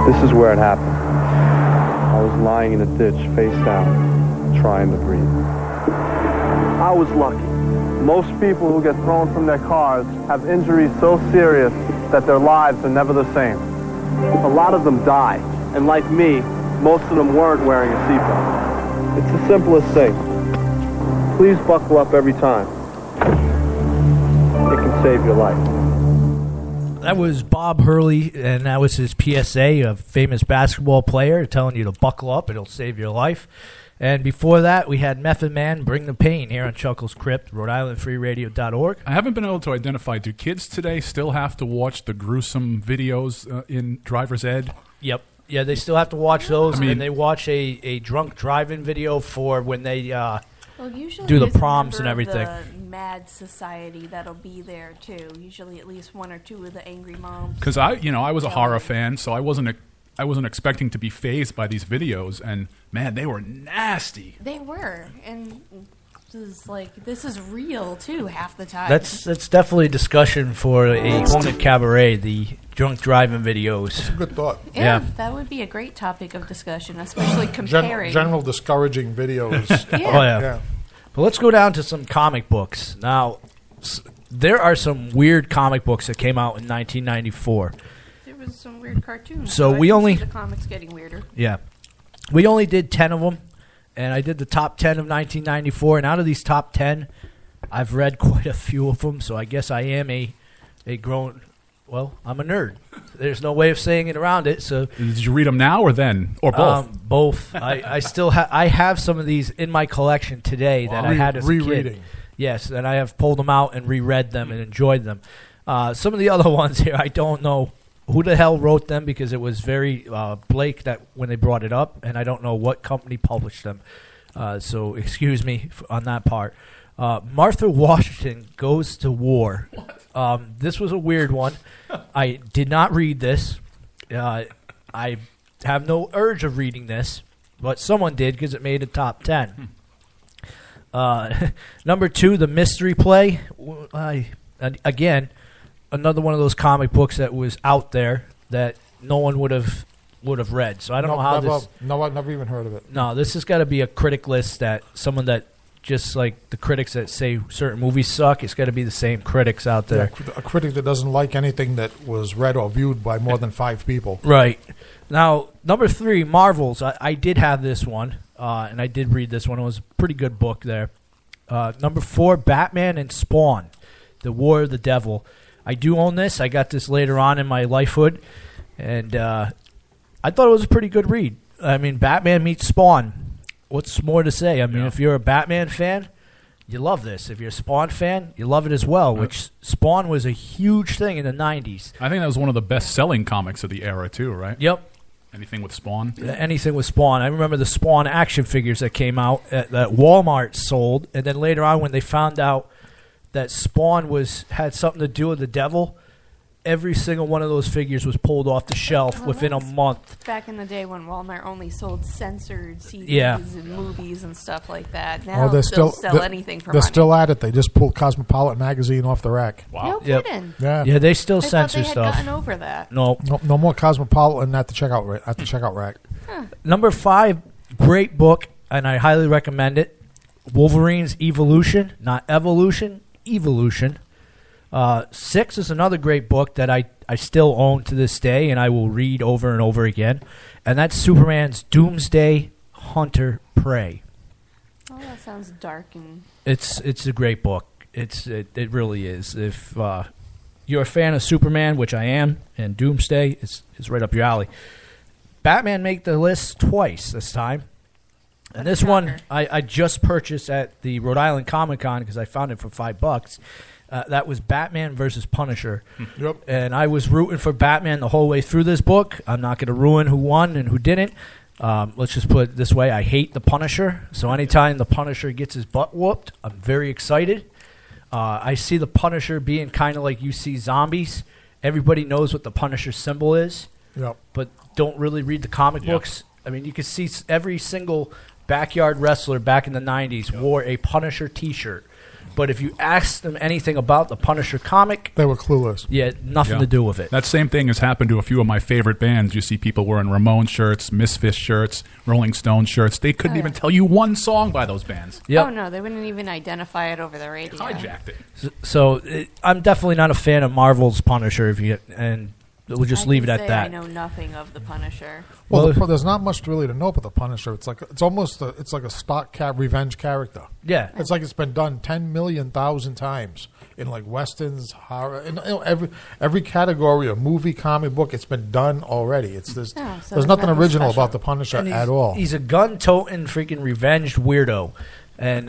This is where it happened. I was lying in a ditch, face down, trying to breathe. I was lucky. Most people who get thrown from their cars have injuries so serious that their lives are never the same. A lot of them die, and like me, most of them weren't wearing a seatbelt. It's the simplest thing. Please buckle up every time. It can save your life. That was Bob Hurley, and that was his PSA, a famous basketball player, telling you to buckle up, it'll save your life. And before that, we had Method Man, Bring the Pain, here on Chuckles Crypt, Rhode I haven't been able to identify, do kids today still have to watch the gruesome videos in driver's ed? Yep. Yeah, they still have to watch those, and they watch a drunk driving video for when they do the proms and everything. The Mad Society that'll be there too. Usually, at least one or two of the angry moms. Because I was a horror fan, so I wasn't expecting to be fazed by these videos, and man, they were nasty. They were, and this is real too half the time. That's definitely a discussion for a haunted cabaret. The drunk driving videos. That's a good thought. Yeah, that would be a great topic of discussion, especially comparing general discouraging videos. Yeah. Oh yeah. But let's go down to some comic books now. There are some weird comic books that came out in 1994. There was some weird cartoons. So I we can only see the comics getting weirder. Yeah, we only did 10 of them, and I did the top 10 of 1994. And out of these top 10, I've read quite a few of them. So I guess I am a grown. Well, I'm a nerd. There's no way of saying it around it. So did you read them now or then or both? Both. I still have some of these in my collection today that I had as a kid. Yes, and I have pulled them out and reread them and enjoyed them. Some of the other ones here, I don't know who the hell wrote them because it was very Blake that when they brought it up, and I don't know what company published them. So excuse me on that part. Martha Washington Goes to War. This was a weird one. I did not read this. I have no urge of reading this, but someone did because it made a top 10. Number 2, The Mystery Play. Again, another one of those comic books that was out there that no one would have read. So I don't know how this. No, I've never even heard of it. No, this has got to be a critic list that someone that. Just like the critics that say certain movies suck, it's got to be the same critics out there. Yeah, a critic that doesn't like anything that was read or viewed by more than 5 people. Right. Now, number 3, Marvels. I did have this one, and I did read this one. It was a pretty good book there. Number 4, Batman and Spawn, The War of the Devil. I do own this. I got this later on in my lifehood, and I thought it was a pretty good read. I mean, Batman meets Spawn. What's more to say? I mean, if you're a Batman fan, you love this. If you're a Spawn fan, you love it as well, which Spawn was a huge thing in the 90s. I think that was one of the best-selling comics of the era, too, right? Yep. Anything with Spawn? Anything with Spawn. I remember the Spawn action figures that came out that Walmart sold, and then later on when they found out that Spawn had something to do with the devil, every single one of those figures was pulled off the shelf within a month. Back in the day when Walmart only sold censored CDs and movies and stuff like that. Now they'll sell anything for money. They're still at it. They just pulled Cosmopolitan magazine off the rack. Wow. No kidding. Yeah, they still I censor thought they had stuff. gotten over that. No more Cosmopolitan at the checkout rack. Number 5, great book, and I highly recommend it. Wolverine's Evolution, not Evolution, Evolution. 6 is another great book that I still own to this day, and I will read over and over again, and that's Superman's Doomsday Hunter Prey. Oh, that sounds dark and. It's a great book. It really is. If you're a fan of Superman, which I am, and Doomsday is right up your alley. Batman made the list twice this time. And this one I just purchased at the Rhode Island Comic Con because I found it for $5. That was Batman versus Punisher. Yep. And I was rooting for Batman the whole way through this book. I'm not going to ruin who won and who didn't. Let's just put it this way. I hate the Punisher. So anytime the Punisher gets his butt whooped, I'm very excited. I see the Punisher being kind of like you see zombies. Everybody knows what the Punisher symbol is. Yep. But don't really read the comic books. I mean, you can see every single backyard wrestler back in the 90s wore a Punisher T-shirt. But if you asked them anything about the Punisher comic, they were clueless. Yeah, nothing to do with it. That same thing has happened to a few of my favorite bands. You see people wearing Ramones shirts, Misfits shirts, Rolling Stone shirts. They couldn't even tell you one song by those bands. Oh no, they wouldn't even identify it over the radio. Hijacked it. So I'm definitely not a fan of Marvel's Punisher. And we'll just leave it at that. I know nothing of the Punisher. Well, there's not much really to know about the Punisher. It's like it's like a stock revenge character. Yeah, it's like it's been done 10 million thousand times in like westerns, horror, in every category of movie, comic book. It's been done already. There's nothing original about the Punisher at all. He's a gun-toting, freaking revenged weirdo, and.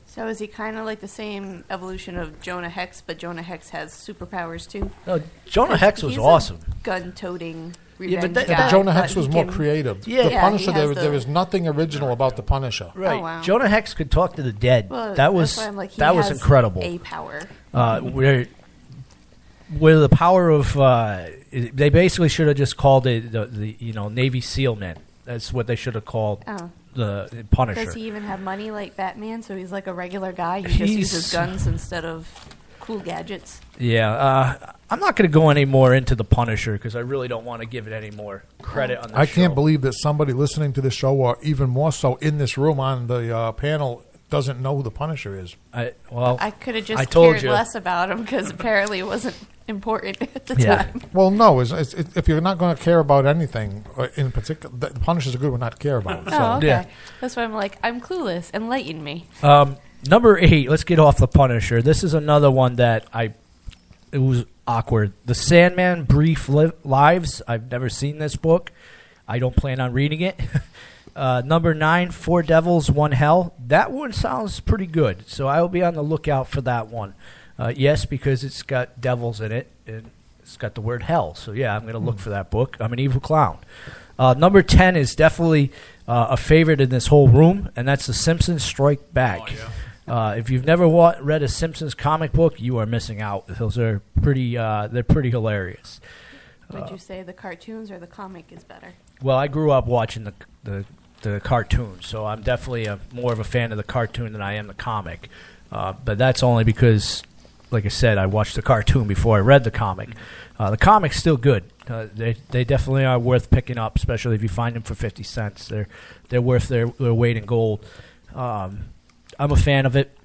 So is he kind of like the same evolution of Jonah Hex, but Jonah Hex has superpowers too? No, Jonah Hex was awesome. Gun-toting revenge but guy. Jonah Hex was more creative. Yeah, the Punisher, there was nothing original about the Punisher. Right. Oh, wow. Jonah Hex could talk to the dead. Well, that was that's why I'm like, that was has incredible. A power. Where the power of they basically should have just called it the Navy SEAL men. That's what they should have called the Punisher. Does he even have money like Batman? So he's like a regular guy. He just uses guns instead of cool gadgets. Yeah, I'm not going to go any more into the Punisher because I really don't want to give it any more credit on the I show. can't believe that somebody listening to the show, or even more so in this room on the panel, doesn't know who the Punisher is. I could have just told cared you. less about him because apparently it wasn't important at the time. Well, no, if you're not going to care about anything in particular, the Punisher's a good one not to care about. So. Oh, okay. Yeah. That's why I'm like, I'm clueless. Enlighten me. Number 8, let's get off the Punisher. This is another one that it was awkward. The Sandman Brief Lives. I've never seen this book. I don't plan on reading it. Number 9, 4 Devils, 1 Hell. That one sounds pretty good, so I will be on the lookout for that one. Yes, because it's got devils in it, and it's got the word hell. So, yeah, I'm going to look for that book. I'm an evil clown. Number 10 is definitely a favorite in this whole room, and that's The Simpsons Strike Back. Oh, yeah. If you've never read a Simpsons comic book, you are missing out. Those are they're pretty hilarious. Would you say the cartoons or the comic is better? Well, I grew up watching the cartoon, so I'm definitely more of a fan of the cartoon than I am the comic. But that's only because, like I said, I watched the cartoon before I read the comic. The comic's still good. They definitely are worth picking up, especially if you find them for 50 cents. They're worth their weight in gold. I'm a fan of it.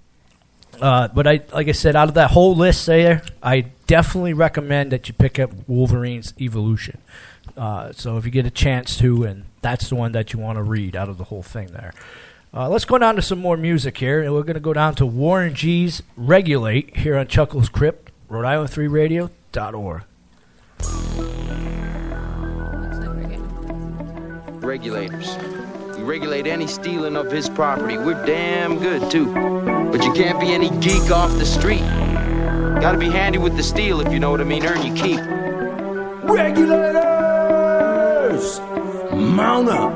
But like I said, out of that whole list there, I definitely recommend that you pick up Wolverine's Evolution. So if you get a chance to, and that's the one that you want to read out of the whole thing there. Let's go down to some more music here, and we're going to go down to Warren G's Regulate here on Chuckles Crypt, Rhode-Island3Radio.org. Regulators. We regulate any stealing of his property. We're damn good, too. But you can't be any geek off the street. Gotta be handy with the steel, if you know what I mean. Earn your keep. Regulators! Mount up!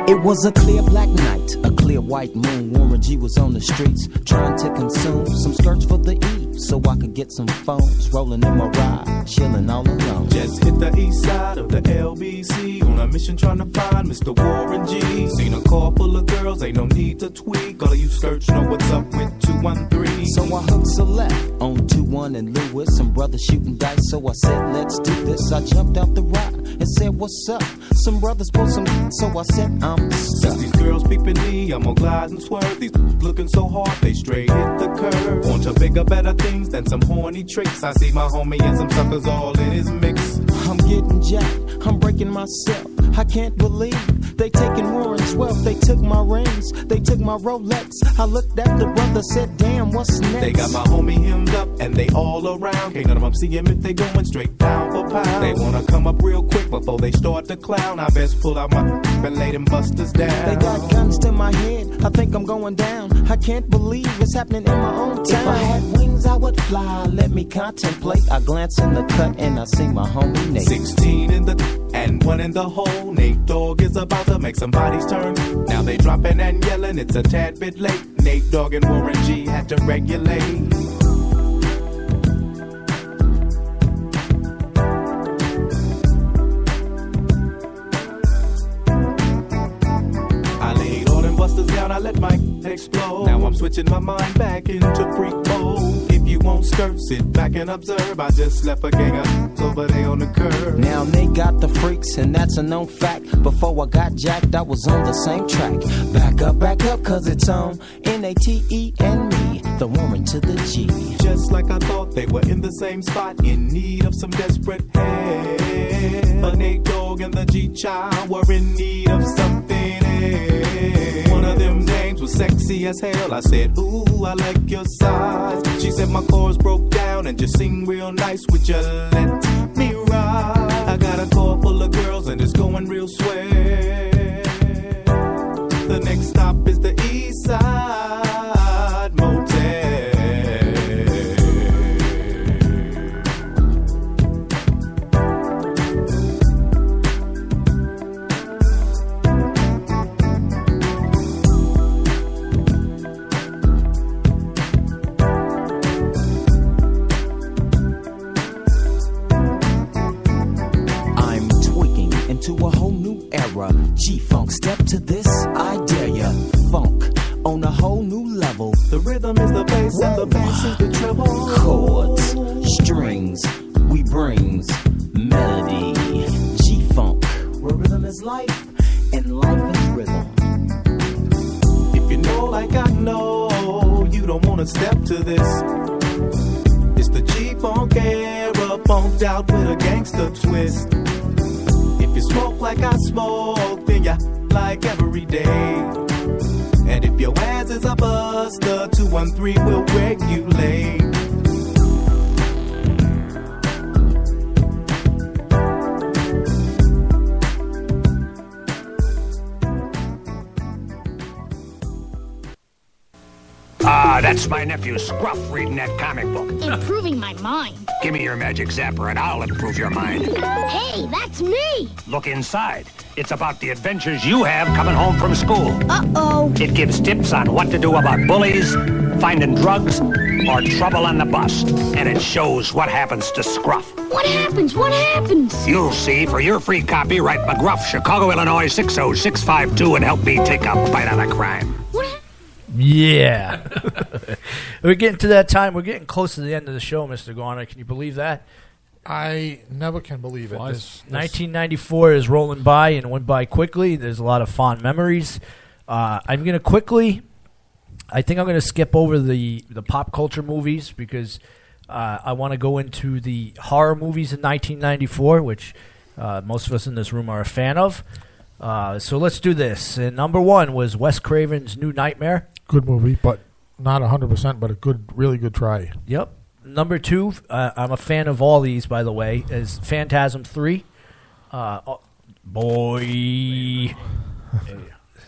It was a clear black night, a clear white moon. Warren G was on the streets, trying to consume some skirts for the eve, so I could get some phones. Rolling in my ride, chilling all alone. Just hit the east side of the LBC on a mission trying to find Mr. Warren G. Seen a car full of girls, ain't no need to tweak. All of you skirts know what's up with 213. So I hooked a left on 21 and Lewis. Some brothers shooting dice, so I said, let's do this. I jumped out the ride and said, what's up? Some brothers pulled some, so I said, I'm since these girls peeping me, I'm gonna glide and swerve. These looking so hard, they straight hit the curve. Want to bigger, better things than some horny tricks. I see my homie and some suckers all in his mix. I'm getting jacked, I'm breaking myself. I can't believe they taking Warren's wealth. They took my rings, they took my Rolex. I looked at the brother, said, damn, what's next? They got my homie hemmed up and they all around. Can't none of them see him if they going straight down for pound. They wanna come up real quick before they start to clown. I best pull out my and lay them busters down. They got guns to my head, I think I'm going down. I can't believe it's happening in my own town. If I had wings, I would fly, let me contemplate. I glance in the cut and I see my homie Nate. 16 in the and 1 in the hole. Nate Dogg is about to make somebody's turn. Now they dropping and yelling, it's a tad bit late. Nate Dogg and Warren G had to regulate. around, I let my explode. Now I'm switching my mind back into freak mode. If you won't skirt, sit back and observe. I just left a gang of over there on the curb. Now they got the freaks, and that's a known fact. Before I got jacked, I was on the same track. Back up, cause it's on N-A-T-E and me, the woman to the G. Just like I thought, they were in the same spot, in need of some desperate help. A Nate Dogg and the G-Child were in need of something else. One of them dames was sexy as hell. I said, ooh, I like your size. She said my chords broke down and just sing real nice. Would you let me ride? I got a car full of girls and it's going real swell. The next stop is the East Side Motel. To a whole new era. G-Funk, step to this, I dare ya. Funk on a whole new level. The rhythm is the bass and the bass is the treble. Chords, strings, we brings melody. G-Funk, where rhythm is life and life is rhythm. If you know like I know, you don't wanna step to this. It's the G-Funk era, funked out with a gangster twist. If you smoke like I smoke, then you like every day. And if your ass is a buster, 213 will regulate. That's my nephew Scruff reading that comic book. Improving my mind. Give me your magic zapper and I'll improve your mind. Hey, that's me. Look inside. It's about the adventures you have coming home from school. Uh-oh. It gives tips on what to do about bullies, finding drugs, or trouble on the bus. And it shows what happens to Scruff. What happens? What happens? You'll see. For your free copy, write McGruff, Chicago, Illinois, 60652 and help me take a bite out of crime. Yeah. We're getting to that time. We're getting close to the end of the show, Mr. Garner. Can you believe that? I never can believe it. 1994 is rolling by and went by quickly. There's a lot of fond memories. I'm going to quickly... I think I'm going to skip over the pop culture movies because I want to go into the horror movies in 1994, which most of us in this room are a fan of. So let's do this. And number one was Wes Craven's New Nightmare. Good movie, but not 100%, but a really good try. Yep. Number two, I'm a fan of all these, by the way, is Phantasm 3. Boy.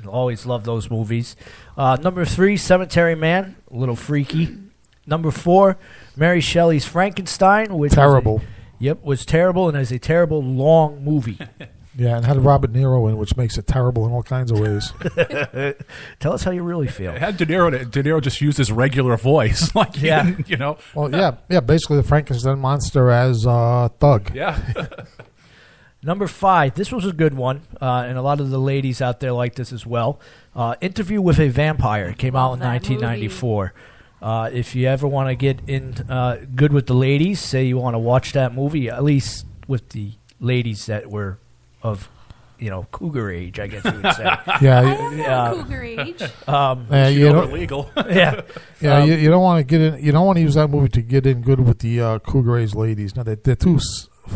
Always love those movies. Number three, Cemetery Man, a little freaky. Number four, Mary Shelley's Frankenstein, which terrible. Was terrible and is a terrible long movie. Yeah, and had Robert De Niro in, which makes it terrible in all kinds of ways. Tell us how you really feel. It had De Niro just used his regular voice, like you know. Well, yeah. Basically, the Frankenstein monster as Thug. Yeah. Number five, this was a good one, and a lot of the ladies out there like this as well. Interview with a Vampire came out in 1994. If you ever want to get in good with the ladies, say you want to watch that movie, at least with the ladies that were of, cougar age, I guess you would say. Cougar age. You don't, illegal. Yeah. Yeah, you don't want to get in. You don't want to use that movie to get in good with the cougar age ladies. No, they're too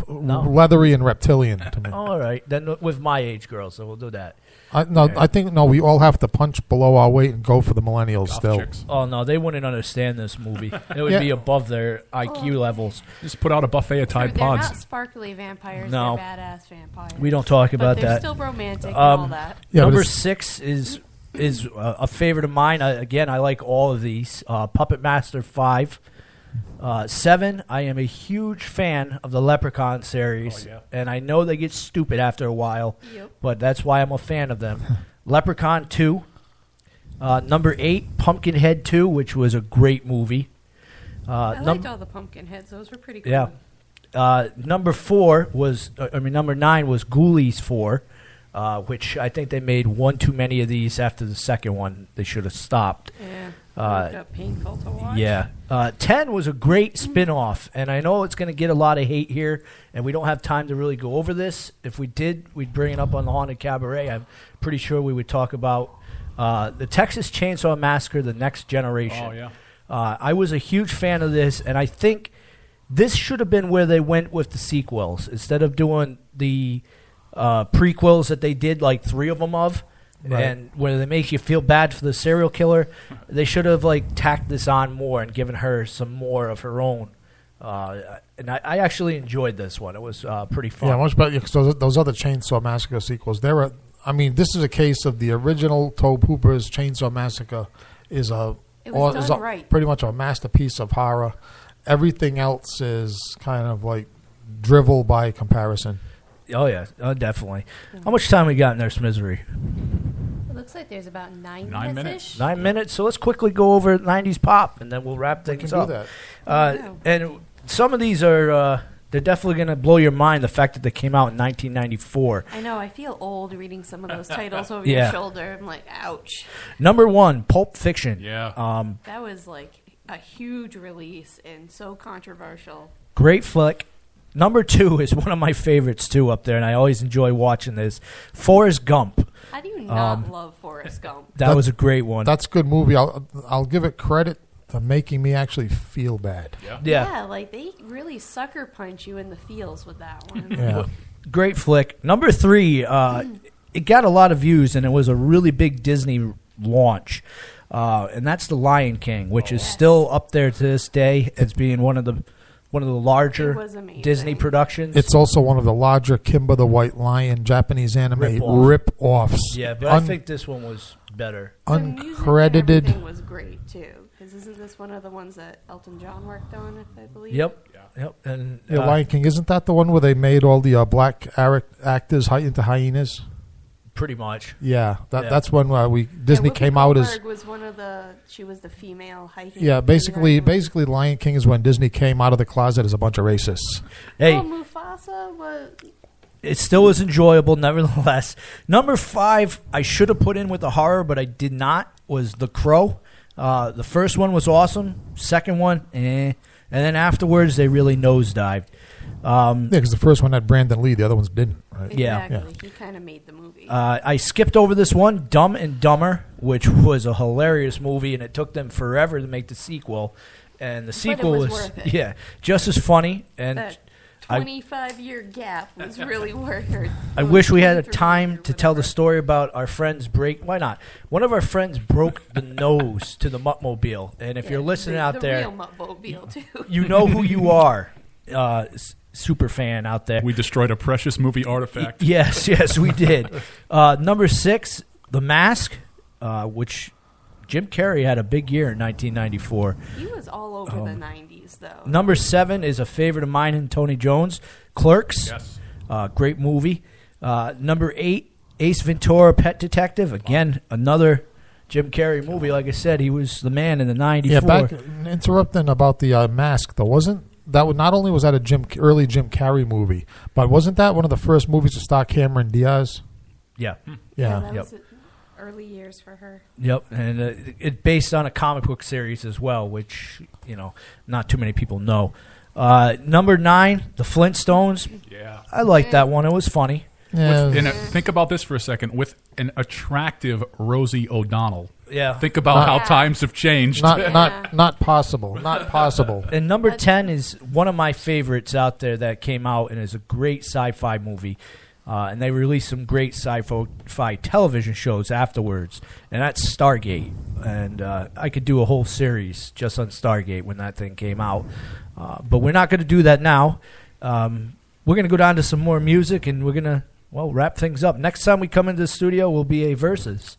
leathery and reptilian to me. All right, then with my age girls, so we'll do that. I think we all have to punch below our weight and go for the millennials still. Chicks. Oh no, they wouldn't understand this movie. It would be above their IQ levels. Just put out a buffet of Tide They're Pods. not sparkly vampires. No. They're badass vampires. We don't talk about but that. They're still romantic and all that. Yeah, Number 6 is a favorite of mine. Again, I like all of these. Puppet Master 5. 7, I am a huge fan of the Leprechaun series, and I know they get stupid after a while, but that's why I'm a fan of them. Leprechaun 2. Number 8, Pumpkinhead 2, which was a great movie. I liked all the Pumpkinheads. Those were pretty cool. Yeah. Number 9 was Ghoulies 4. which I think they made one too many of these after the second one. They should have stopped. Yeah. It got painful to watch. Yeah. 10 was a great spin-off, and I know it's going to get a lot of hate here, and we don't have time to really go over this. If we did, we'd bring it up on the Haunted Cabaret. I'm pretty sure we would talk about the Texas Chainsaw Massacre, The Next Generation. Oh, yeah. I was a huge fan of this, and I think this should have been where they went with the sequels. Instead of doing the prequels that they did, like 3 of them of, Right. and where they make you feel bad for the serial killer, they should have like tacked this on more and given her some more of her own. And I actually enjoyed this one. It was pretty fun. Yeah, much better because those other Chainsaw Massacre sequels. This is a case of the original Tobe Hooper's Chainsaw Massacre is pretty much a masterpiece of horror. Everything else is kind of like drivel by comparison. Oh yeah, definitely. How much time we got in Nurse Misery? It looks like there's about 9 9 minutes. 9 minutes. So let's quickly go over 90s pop, and then we'll wrap things can up. do that. And some of these are they're definitely going to blow your mind. The fact that they came out in 1994. I know. I feel old reading some of those titles over Yeah. your shoulder. I'm like, ouch. Number 1, Pulp Fiction. Yeah. That was like a huge release and so controversial. Great flick. Number 2 is one of my favorites too up there, and I always enjoy watching this. Forrest Gump. How do you not love Forrest Gump? That was a great one. That's a good movie. I'll give it credit for making me actually feel bad. Yeah, like they really sucker punch you in the feels with that one. Yeah. Great flick. Number 3, it got a lot of views, and it was a really big Disney launch. And that's The Lion King, which is still up there to this day as being one of the larger Disney productions. It's also one of the larger Kimba the White Lion Japanese anime rip-offs. Yeah, but I think this one was better. Uncredited. Everything was great too. Because isn't this one of the ones that Elton John worked on? If I believe. Yep. And Lion King, isn't that the one where they made all the black actors into hyenas? Pretty much. Yeah, that's when Disney came out as. Was one of she was the female hiking. Yeah, basically, Lion King is when Disney came out of the closet as a bunch of racists. Hey, Mufasa was. It still was enjoyable, nevertheless. Number 5, I should have put in with the horror, but I did not. Was The Crow. The first one was awesome. Second one, and then afterwards they really nosedived. Because the first one had Brandon Lee, the other ones didn't. Right? Exactly. Yeah. He kind of made the movie. I skipped over this one, Dumb and Dumber, which was a hilarious movie, and it took them forever to make the sequel. And the sequel was worth it. Just as funny. And that 25-year gap was really worth it. I wish we had a time to tell the story about our friends Why not? One of our friends broke the nose to the Muttmobile, and if you're listening out there, real Muttmobile too. You know who you are. Super fan out there. We destroyed a precious movie artifact. Yes, we did. Number 6, The Mask, which Jim Carrey had a big year in 1994. He was all over the 90s, though. Number 7 is a favorite of mine and Tony Jones, Clerks. Yes. Great movie. Number 8, Ace Ventura, Pet Detective. Again, another Jim Carrey movie. Like I said, he was the man in the 94. Yeah, interrupting about the Mask, though, wasn't that not only was that a early Jim Carrey movie, but wasn't that one of the first movies to star Cameron Diaz? Yeah. Yeah, that was early years for her. Yep, and it's based on a comic book series as well, which, not too many people know. Number 9, The Flintstones. Yeah. I liked that one. It was funny. Yeah. Think about this for a second. With an attractive Rosie O'Donnell. Yeah. Think about how times have changed. Not possible. Not possible. And number 10 is one of my favorites out there that came out and is a great sci-fi movie. And they released some great sci-fi television shows afterwards. And that's Stargate. And I could do a whole series just on Stargate when that thing came out. But we're not going to do that now. We're going to go down to some more music, and we're going to, wrap things up. Next time we come into the studio will be a Versus.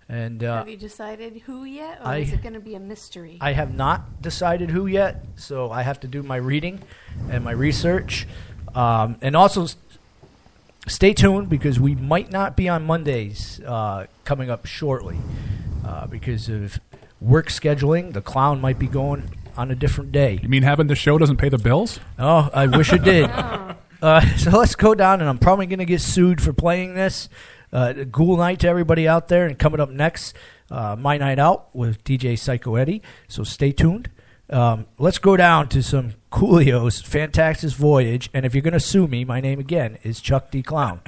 And have you decided who yet, or is it going to be a mystery? I have not decided who yet, so I have to do my reading and my research. And also, stay tuned, because we might not be on Mondays coming up shortly because of work scheduling. The clown might be going on a different day. You mean having the show doesn't pay the bills? Oh, I wish it did. So let's go down, and I'm probably going to get sued for playing this. Ghoul night to everybody out there, and coming up next, My Night Out with DJ Psycho Eddie. So stay tuned. Let's go down to some Coolio's Fantaxis Voyage, and if you're going to sue me, my name again is Chuck D. Clown.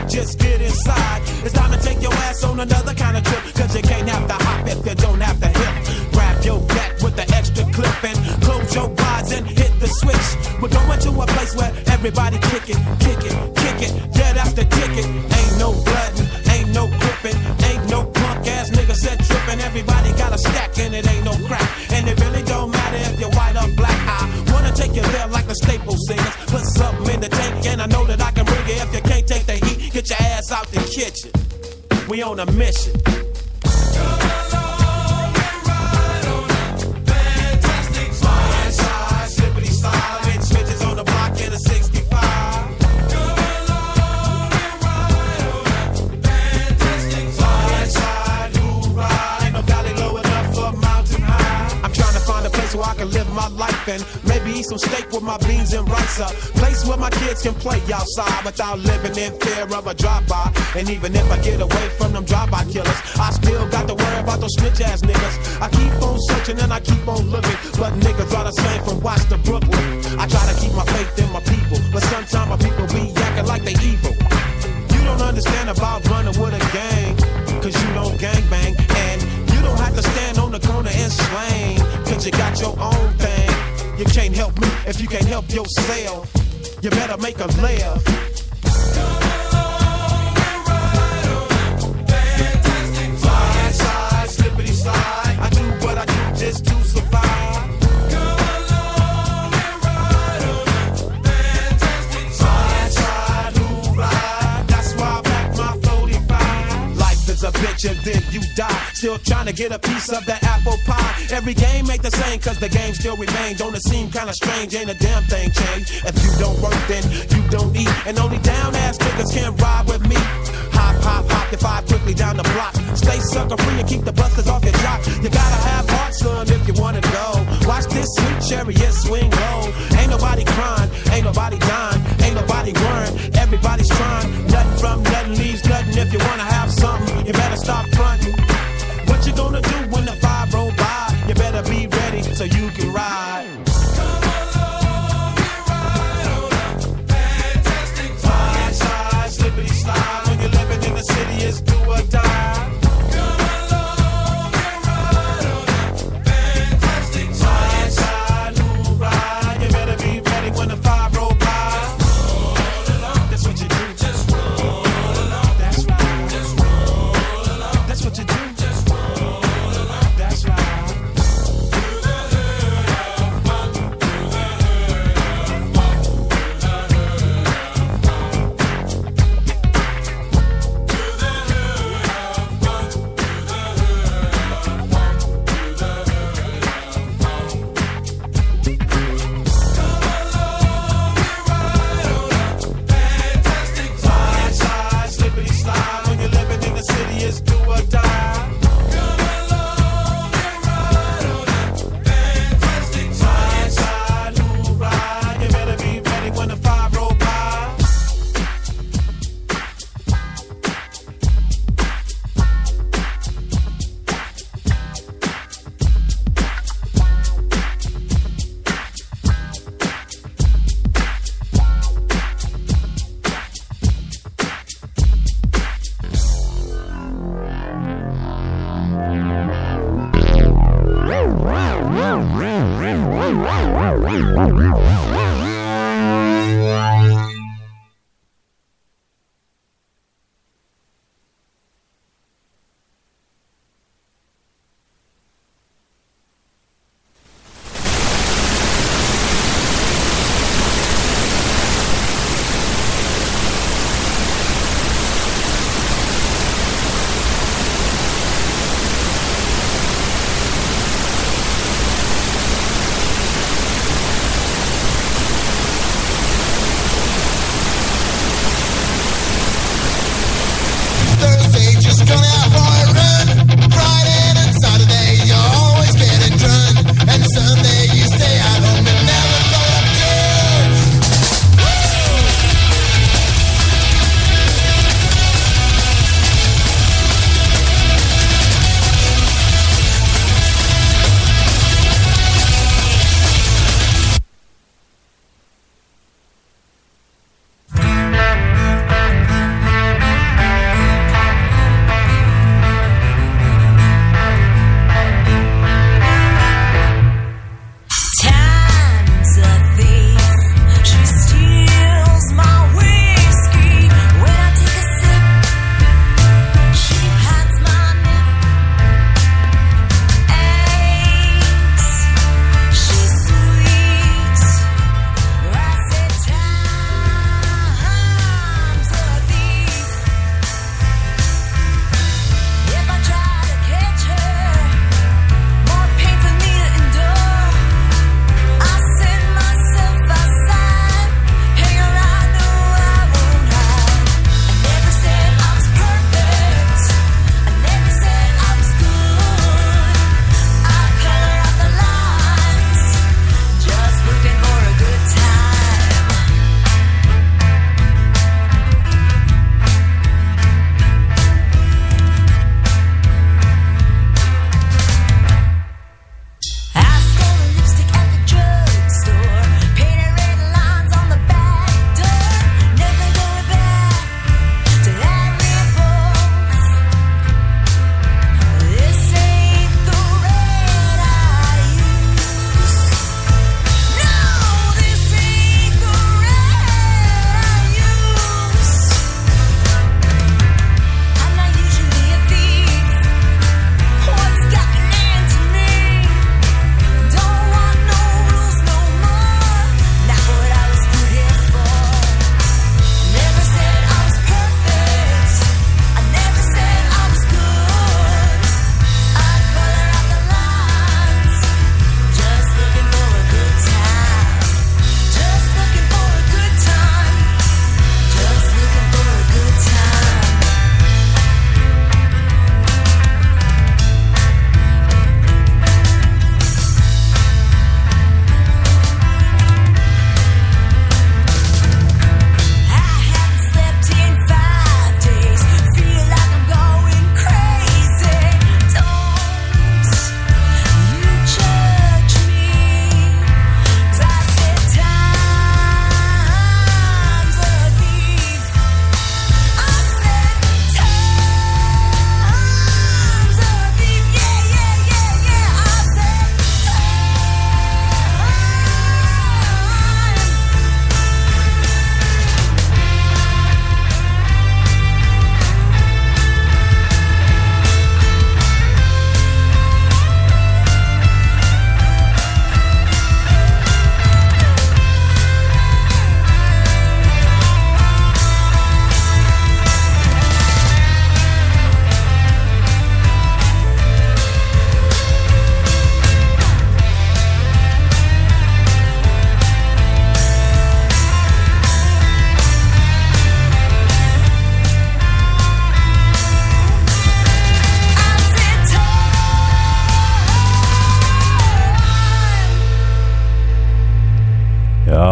Just get inside. It's time to take your ass on another kind of trip. Cause you can't have to hop if you don't have to hip. Grab your back with the extra clip and close your eyes and hit the switch. We're going to a place where everybody kick it, kick it, kick it. Yeah, that's the ticket. Ain't no bloodin', ain't no gripping, ain't no punk ass nigga set trippin'. Everybody got a stack and it ain't no crack. And it really don't matter if you're white or black. I wanna take you there like the Staples singers. Put something in the tank and I know that I can bring it. If you can't take the heat, get your ass out the kitchen. We on a mission. Fantastic slide, slide, slippity slide. Hit switches on the block in a 65. Fantastic slide, slide, hoorah. Ain't no valley low enough for mountain high. I'm trying to find a place where I can live my life and maybe eat some steak with my beans and rice. A place where my kids can play outside without living in fear of a drive-by. And even if I get away from them drive-by killers, I still got to worry about those snitch-ass niggas. I keep on searching and I keep on looking, but niggas are the same from Watts to Brooklyn. I try to keep my faith in my people, but sometimes my people be acting like they evil. You don't understand about running with a gang, cause you don't gangbang. And you don't have to stand on the corner and slang, cause you got your own thing. You can't help me if you can't help yourself. You better make a laugh. Fantastic slide, slide, slippity slide. I do what I do just to survive. Come along and ride on a fantastic slide, slide, hoorah. That's why I pack my 45. Life is a bitch and then you die. Still trying to get a piece of that apple pie. Every game ain't the same cause the game still remain. Don't it seem kinda strange? Ain't a damn thing changed. If you don't work then you don't eat. And only down ass niggas can ride with me. Hop, hop, hop, defy quickly down the block. Stay sucker free and keep the busters off your jock. You gotta have heart, son, if you wanna go. Watch this sweet chariot swing low. Ain't nobody crying, ain't nobody dying, ain't nobody worrying. Everybody's trying. Nothing from nothing leaves nothing. If you wanna have something, you better stop fronting. What you gonna do when the 5 roll by? You better be ready so you can ride. Come along and ride on a fantastic slide, slide, slippity slide. When you're living in the city, it's do or die. Come along and ride on a fantastic slide, slide, hoorah. You better be ready when the 5 roll by. Roll along, that's what you do. Just roll along, that's right. Just roll along, that's what you do. That's right.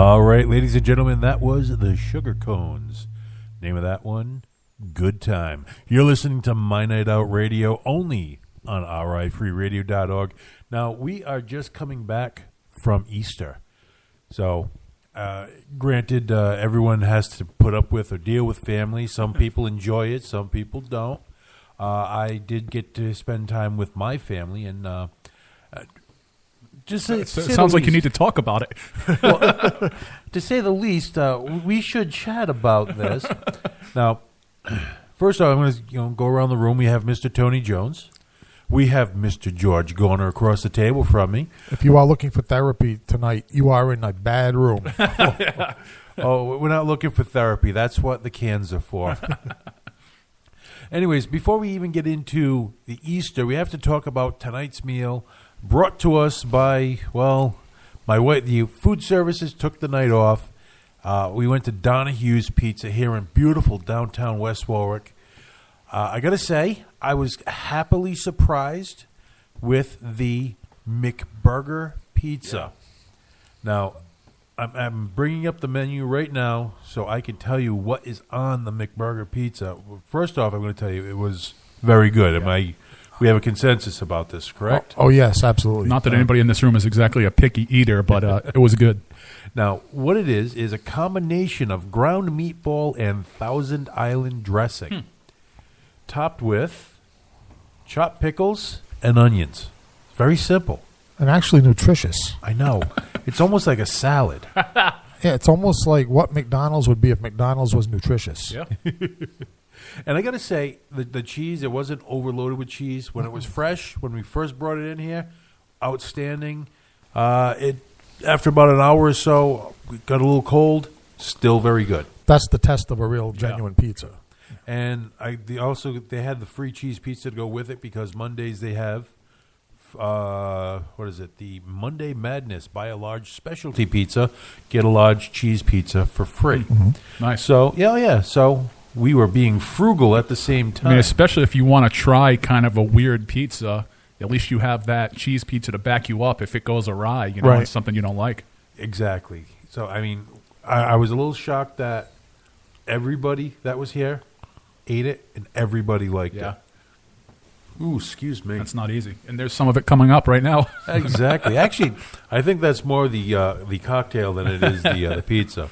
All right, ladies and gentlemen, that was the Sugar Cones. Name of that one, Good Time. You're listening to My Night Out Radio only on rifreeradio.org. Now, we are just coming back from Easter. So, granted, everyone has to put up with or deal with family. Some people enjoy it, some people don't. I did get to spend time with my family, and just it sounds like you need to talk about it. Well, to say the least, we should chat about this. Now, first off, I'm going to go around the room. We have Mr. Tony Jones. We have Mr. George Garner across the table from me. If you are looking for therapy tonight, you are in a bad room. Oh, we're not looking for therapy. That's what the cans are for. Anyways, before we even get into the Easter, we have to talk about tonight's meal brought to us by, well, my wife. The food services took the night off. We went to Donahue's Pizza here in beautiful downtown West Warwick. I got to say, I was happily surprised with the McBurger Pizza. Now, I'm bringing up the menu right now so I can tell you what is on the McBurger Pizza. First off, I'm going to tell you it was very good. We have a consensus about this, correct? Oh, yes, absolutely. Not that anybody in this room is exactly a picky eater, but it was good. Now, what it is a combination of ground meatball and Thousand Island dressing, topped with chopped pickles and onions. Very simple. And actually nutritious. I know. It's almost like a salad. Yeah, it's almost like what McDonald's would be if McDonald's was nutritious. Yeah. And I got to say, the cheese, it wasn't overloaded with cheese. When it was fresh, when we first brought it in here, outstanding. After about an hour or so, it got a little cold. Still very good. That's the test of a real genuine pizza. And they had the free cheese pizza to go with it because Mondays they have, the Monday Madness. Buy a large specialty pizza, get a large cheese pizza for free. Mm-hmm. Nice. So, yeah. So we were being frugal at the same time. I mean, especially if you want to try kind of a weird pizza, at least you have that cheese pizza to back you up if it goes awry, Right. It's something you don't like. Exactly. So, I mean, I was a little shocked that everybody that was here ate it and everybody liked it. Ooh, excuse me. That's not easy. And there's some of it coming up right now. Exactly. Actually, I think that's more the cocktail than it is the pizza.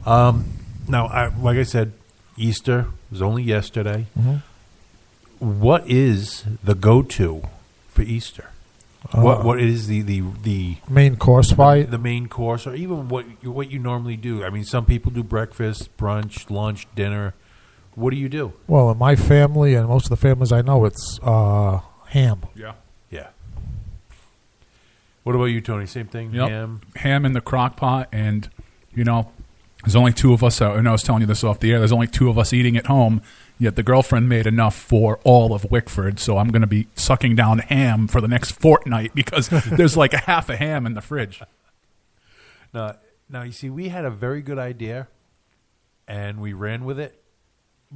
Now, like I said, Easter was only yesterday. Mm-hmm. What is the go-to for Easter? What is the main course fight? The main course, or even what you normally do? I mean, some people do breakfast, brunch, lunch, dinner. What do you do? Well, in my family and most of the families I know, it's ham. Yeah. What about you, Tony? Same thing? Yep. Ham in the crock pot, and, there's only two of us. And I was telling you this off the air. There's only two of us eating at home, yet the girlfriend made enough for all of Wickford, so I'm going to be sucking down ham for the next fortnight because there's like a half a ham in the fridge. Now, you see, we had a very good idea, and we ran with it.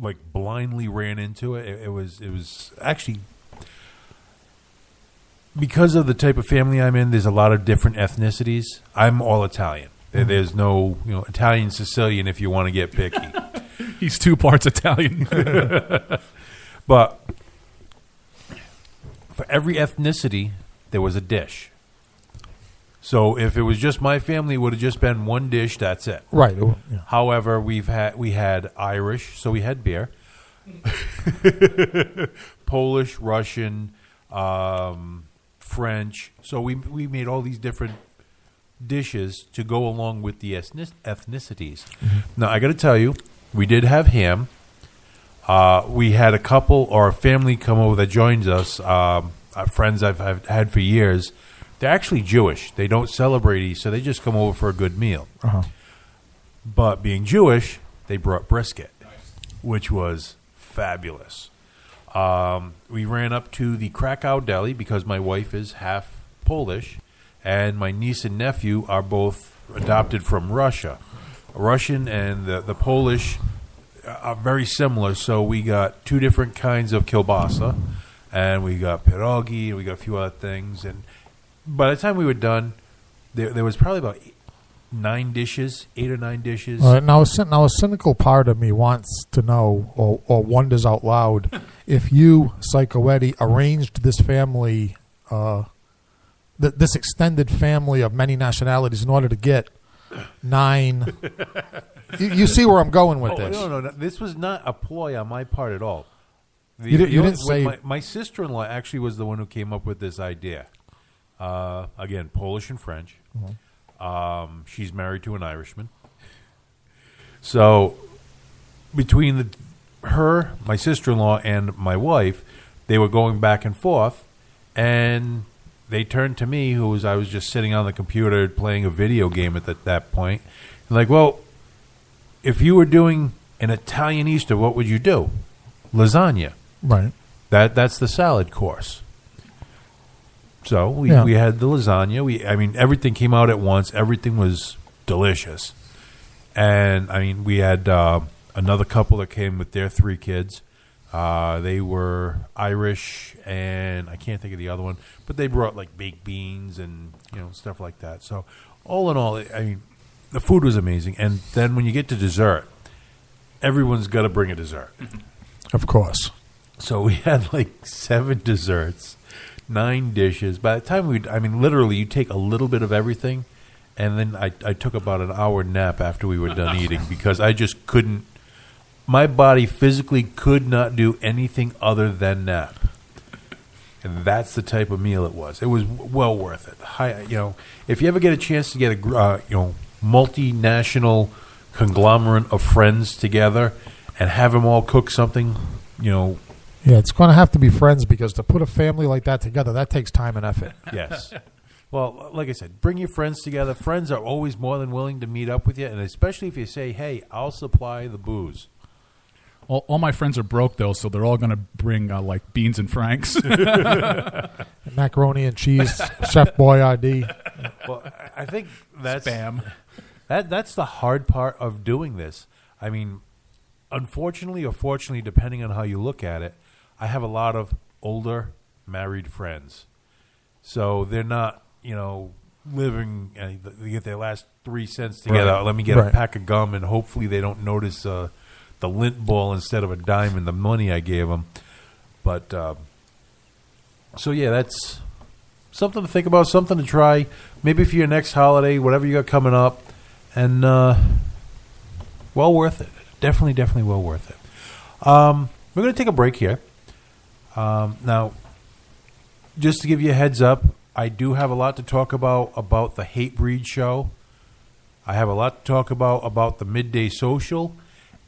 Like blindly ran into it. It was actually because of the type of family I'm in. There's a lot of different ethnicities. I'm all Italian. There's no Italian Sicilian if you want to get picky. He's 2 parts Italian. But for every ethnicity, there was a dish. So if it was just my family, it would have just been one dish. That's it. Right. Yeah. However, we had Irish, so we had beer. Polish, Russian, French. So we made all these different dishes to go along with the ethnicities. Mm-hmm. Now I got to tell you, we did have ham. We had a couple or a family come over that joins us. Friends I've had for years. They're actually Jewish. They don't celebrate Easter. They just come over for a good meal. Uh-huh. But being Jewish, they brought brisket, which was fabulous. We ran up to the Krakow Deli because my wife is half Polish, and my niece and nephew are both adopted from Russia. Russian and the Polish are very similar, so we got 2 different kinds of kielbasa, and we got pierogi, and we got a few other things, and by the time we were done, there was probably about 9 dishes, 8 or 9 dishes. All right, now a cynical part of me wants to know, or wonders out loud, if you, Psycho Eddie, arranged this family, this extended family of many nationalities in order to get 9. You see where I'm going with this? No. This was not a ploy on my part at all. You didn't say... My sister-in-law actually was the one who came up with this idea. Again, Polish and French. Mm-hmm. She's married to an Irishman. So between her, my sister-in-law, and my wife, they were going back and forth, and they turned to me, I was just sitting on the computer playing a video game at that point. Like, well, if you were doing an Italian Easter, what would you do? Lasagna. Right. That's the salad course. So we had the lasagna. Everything came out at once. Everything was delicious. And, we had another couple that came with their 3 kids. They were Irish, and I can't think of the other one. But they brought, like, baked beans and, stuff like that. So all in all, the food was amazing. And then when you get to dessert, everyone's got to bring a dessert. Of course. So we had like 7 desserts, 9 dishes. By the time literally you take a little bit of everything, and then I took about an hour nap after we were done eating because I just couldn't. My body physically could not do anything other than nap. And that's the type of meal it was. It was well worth it. If you ever get a chance to get a multinational conglomerate of friends together and have them all cook something, Yeah, it's going to have to be friends because to put a family like that together, that takes time and effort. Yes. Well, like I said, bring your friends together. Friends are always more than willing to meet up with you, and especially if you say, hey, I'll supply the booze. All my friends are broke, though, so they're all going to bring, like, beans and franks. Macaroni and cheese, Chef Boyardee. Well, I think that's... Spam. That's the hard part of doing this. Unfortunately or fortunately, depending on how you look at it, I have a lot of older married friends. So they're not, living, they get their last 3 cents together. Right. Let me get a pack of gum, and hopefully they don't notice the lint ball instead of a dime in the money I gave them. But, that's something to think about, something to try. Maybe for your next holiday, whatever you got coming up. And well worth it. Definitely well worth it. We're going to take a break here. Now, just to give you a heads up, I do have a lot to talk about the Hate Breed show. I have a lot to talk about the Midday Social.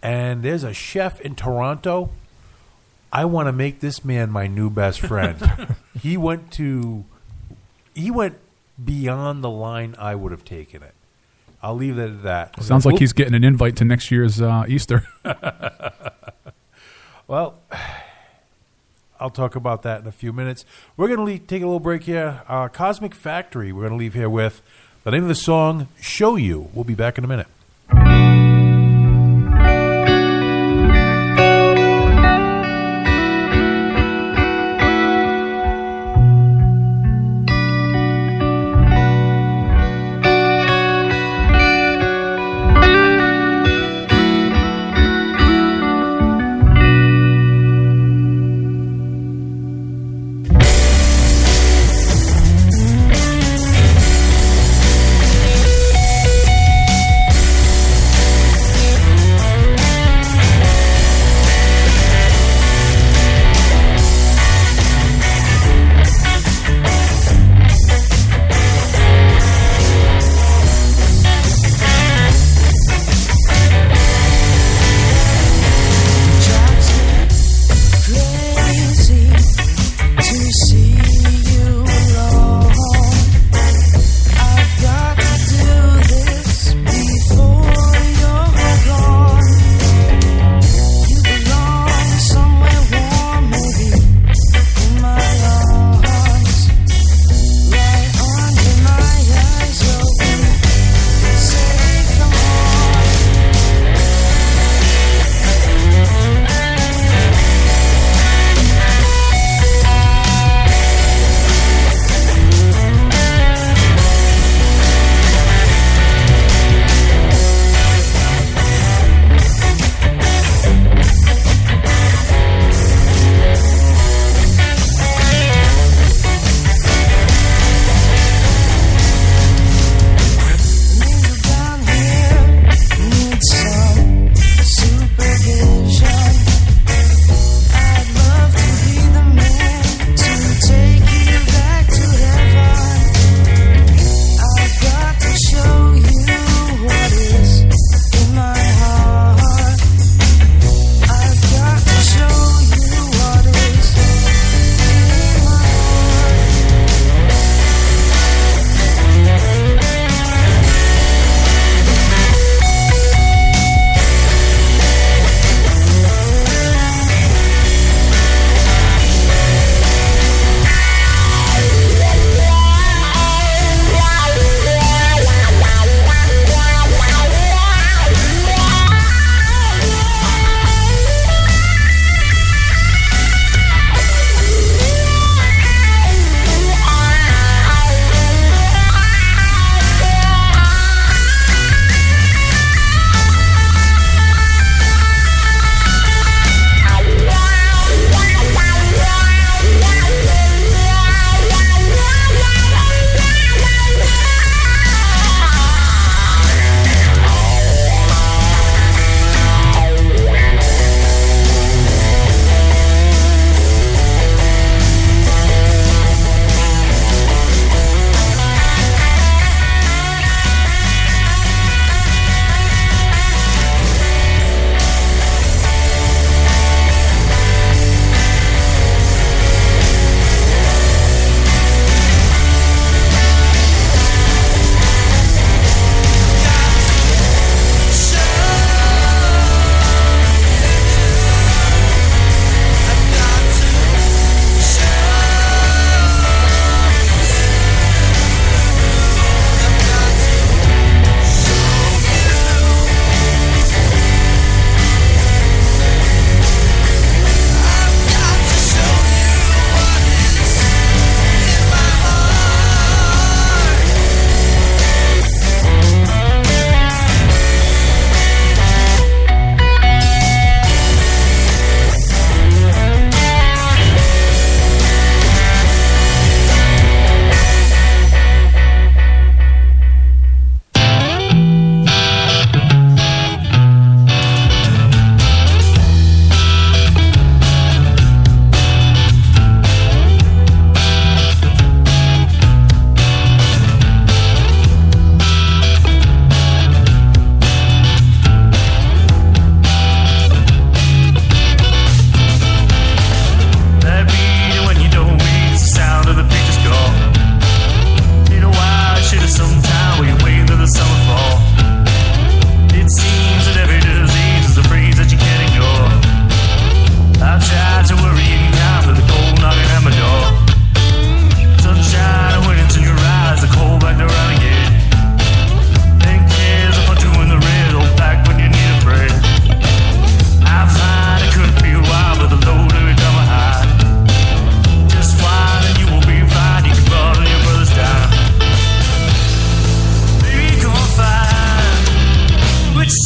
And there's a chef in Toronto. I want to make this man my new best friend. He went beyond the line I would have taken it. I'll leave it at that. Sounds like he's getting an invite to next year's Easter. Well, I'll talk about that in a few minutes. We're going to take a little break here. Cosmic Factory, we're going to leave here with the name of the song, Show You. We'll be back in a minute.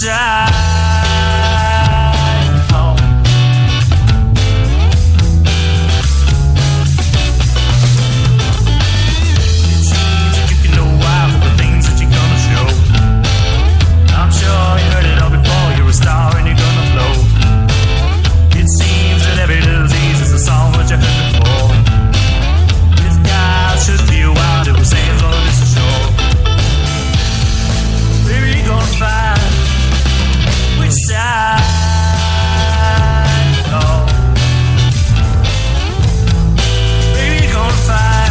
SaveAHo. It seems that you can know why for the things that you're gonna show. I'm sure you heard it all before. You're a star and you're gonna blow. It seems that every disease is a song that you heard before. This guy should be a wild, it was saying for this show. Baby, you're gonna find which side you go. Baby, you're gonna find.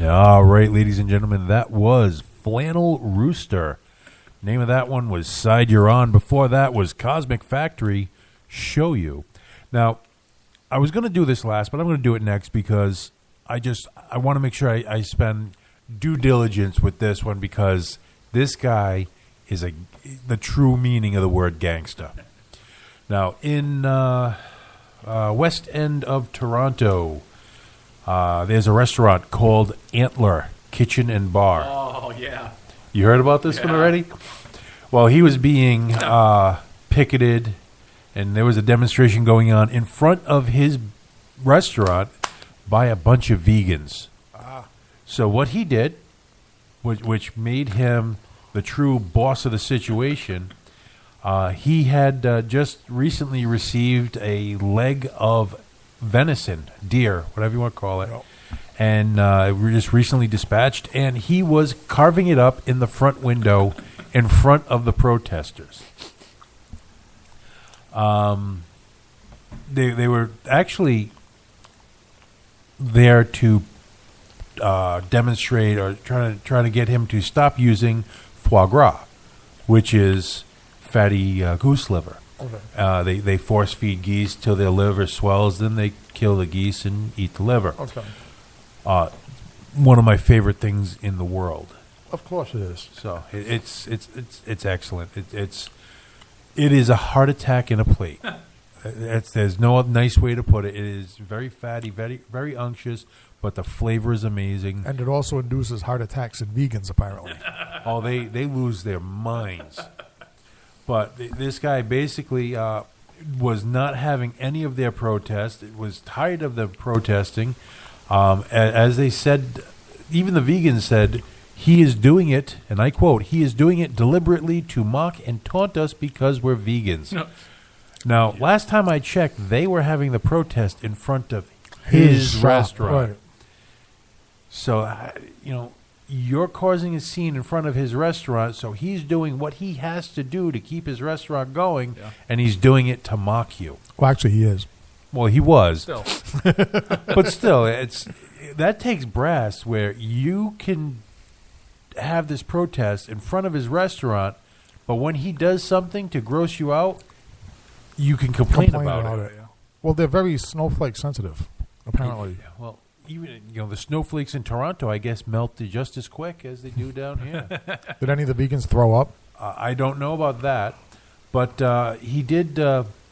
All right, ladies and gentlemen, that was Flannel Rooster. Name of that one was Side You're On. Before that was Cosmic Factory, Show You. Now, I was going to do this last, but I'm going to do it next because I want to make sure I spend due diligence with this one because this guy is the true meaning of the word gangsta. Now, in West End of Toronto, there's a restaurant called Antler Kitchen and Bar. Oh, yeah. You heard about this one already? Well, he was being picketed, and there was a demonstration going on in front of his restaurant by a bunch of vegans. So what he did, which made him the true boss of the situation, he had just recently received a leg of venison, deer, whatever you want to call it, and we just recently dispatched, and he was carving it up in the front window in front of the protesters. They were actually there to demonstrate or trying to get him to stop using foie gras, which is fatty goose liver. Okay. They force feed geese till their liver swells, then they kill the geese and eat the liver. Okay. One of my favorite things in the world. Of course it is. So it's excellent. It is a heart attack in a plate. There's no nice way to put it. It is very fatty, very very unctuous, but the flavor is amazing. And it also induces heart attacks in vegans, apparently. They lose their minds. But this guy basically, was not having any of their protest. It was tired of them protesting. As they said, even the vegans said, he is doing it, and I quote, he is doing it deliberately to mock and taunt us because we're vegans. No. Now, last time I checked, they were having the protest in front of his shop, restaurant. right. So, you're causing a scene in front of his restaurant, so he's doing what he has to do to keep his restaurant going, and he's doing it to mock you. Well, actually, he is. Well, he was. Still. But still, that takes brass where you can have this protest in front of his restaurant, but when he does something to gross you out, you can complain about it. Well, they're very snowflake sensitive, apparently. Yeah, well, even the snowflakes in Toronto, I guess, melted just as quick as they do down here. Did any of the vegans throw up? I don't know about that, but he did.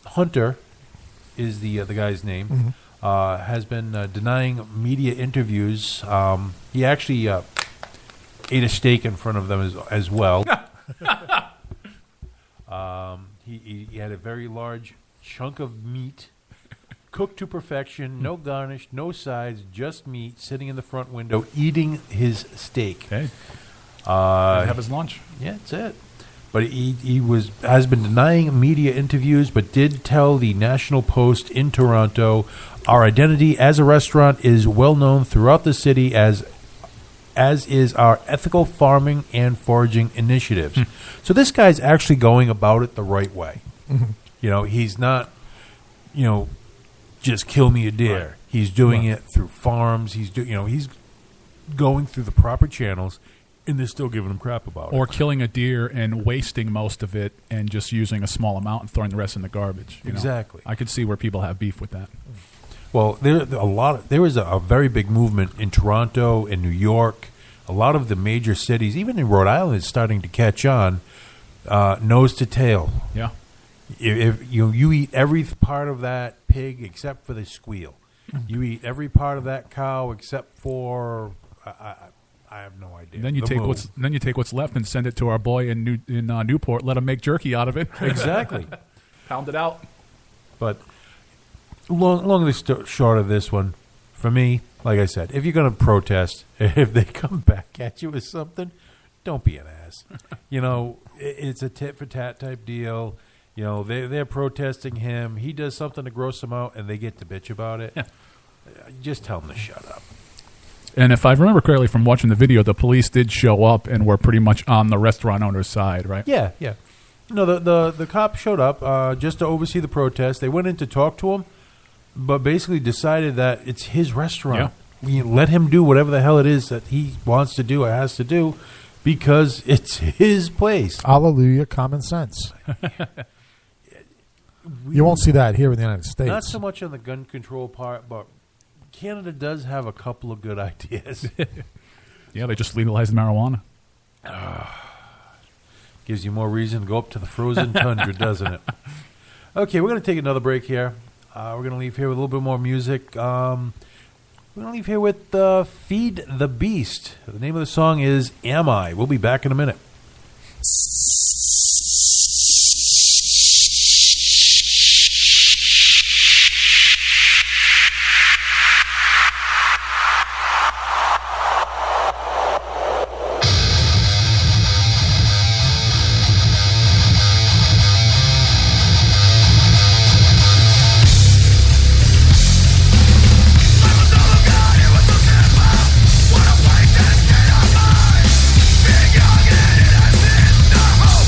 Hunter is the guy's name. Mm-hmm. Has been denying media interviews. He actually ate a steak in front of them as well. He had a very large chunk of meat, cooked to perfection, no garnish, no sides, just meat, sitting in the front window, eating his steak. Okay. Have his lunch. Yeah, that's it. But he has been denying media interviews, but did tell the National Post in Toronto, our identity as a restaurant is well known throughout the city as is our ethical farming and foraging initiatives. So this guy's actually going about it the right way. Mm-hmm. He's not, just kill me a deer. Right. He's doing it through farms. He's he's going through the proper channels, and they're still giving him crap about it. Or killing a deer and wasting most of it and just using a small amount and throwing the rest in the garbage. Exactly. I could see where people have beef with that. Well, there was a very big movement in Toronto and New York. A lot of the major cities, even in Rhode Island, is starting to catch on, nose to tail. Yeah. If you eat every part of that pig except for the squeal. You eat every part of that cow except for I have no idea. Then you take what's left and send it to our boy in Newport. Let him make jerky out of it. Exactly. Pound it out. But long and short of this one, for me, like I said, if you're going to protest, if they come back at you with something, don't be an ass. It's a tit for tat type deal. They're protesting him. He does something to gross them out, and they get to bitch about it. Yeah. Just tell them to shut up. And if I remember correctly from watching the video, the police did show up and were pretty much on the restaurant owner's side, right? Yeah. No, the cop showed up just to oversee the protest. They went in to talk to him, but basically decided that it's his restaurant. We let him do whatever the hell it is that he wants to do or has to do because it's his place. Hallelujah, common sense. You won't see that here in the United States. Not so much on the gun control part, but Canada does have a couple of good ideas. Yeah, they just legalized marijuana. Gives you more reason to go up to the frozen tundra, doesn't it? Okay, we're going to take another break here. We're going to leave here with a little bit more music. We're going to leave here with Feed the Beast. The name of the song is Am I? We'll be back in a minute. What a waste of state of mind. Being young and innocent, the hope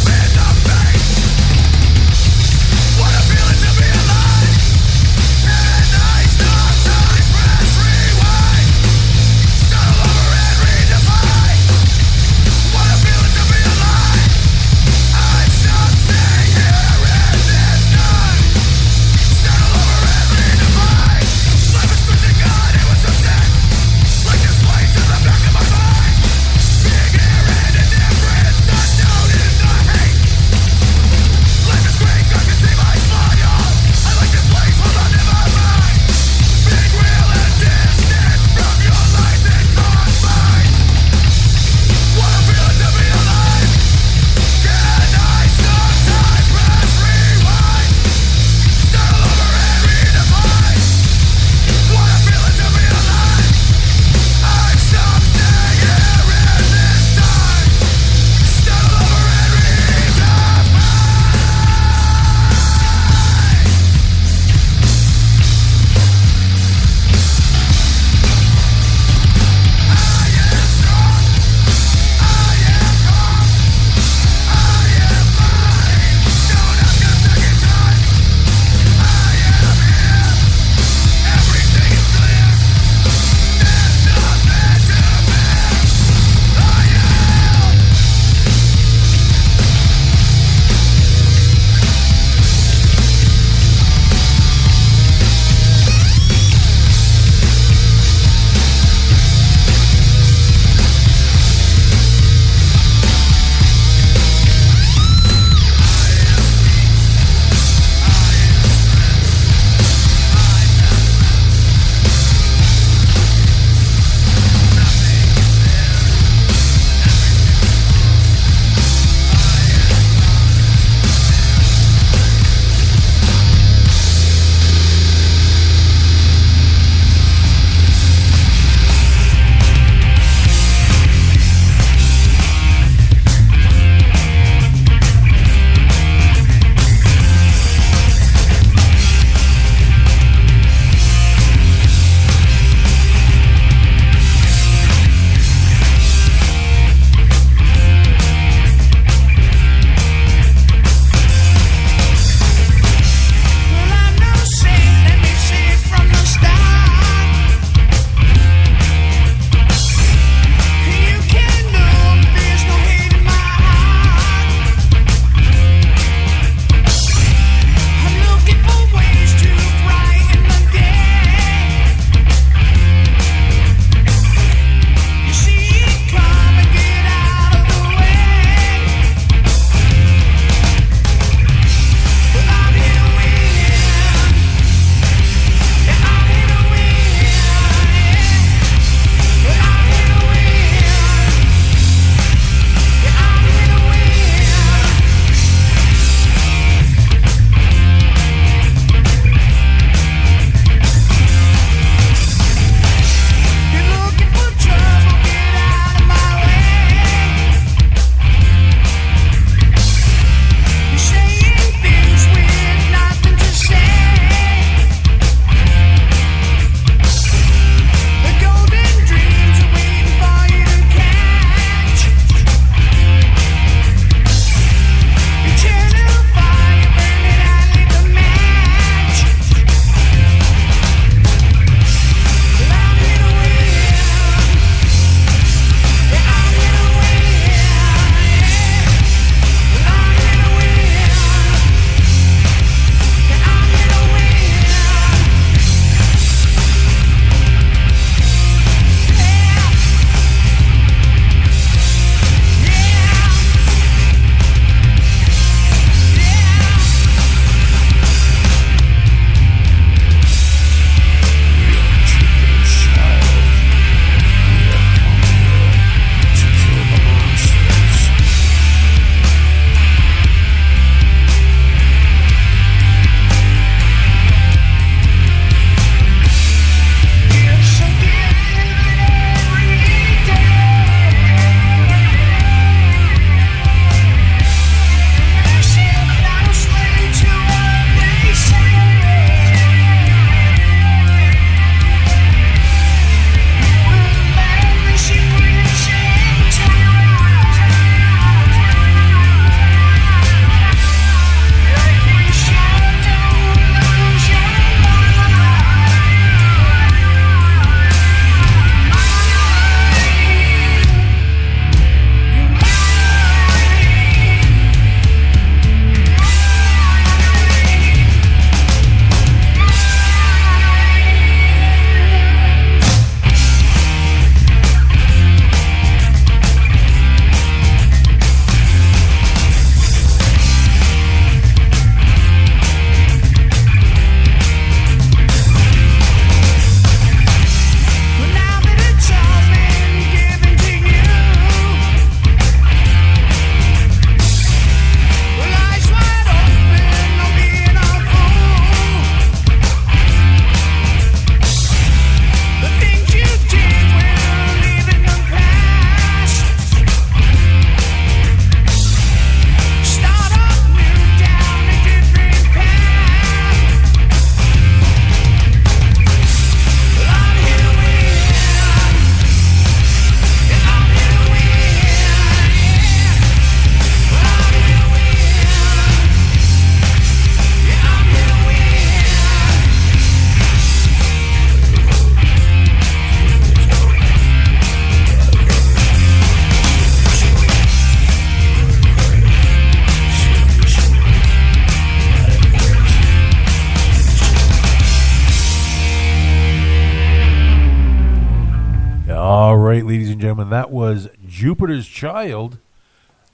right, ladies and gentlemen, that was Jupiter's Child.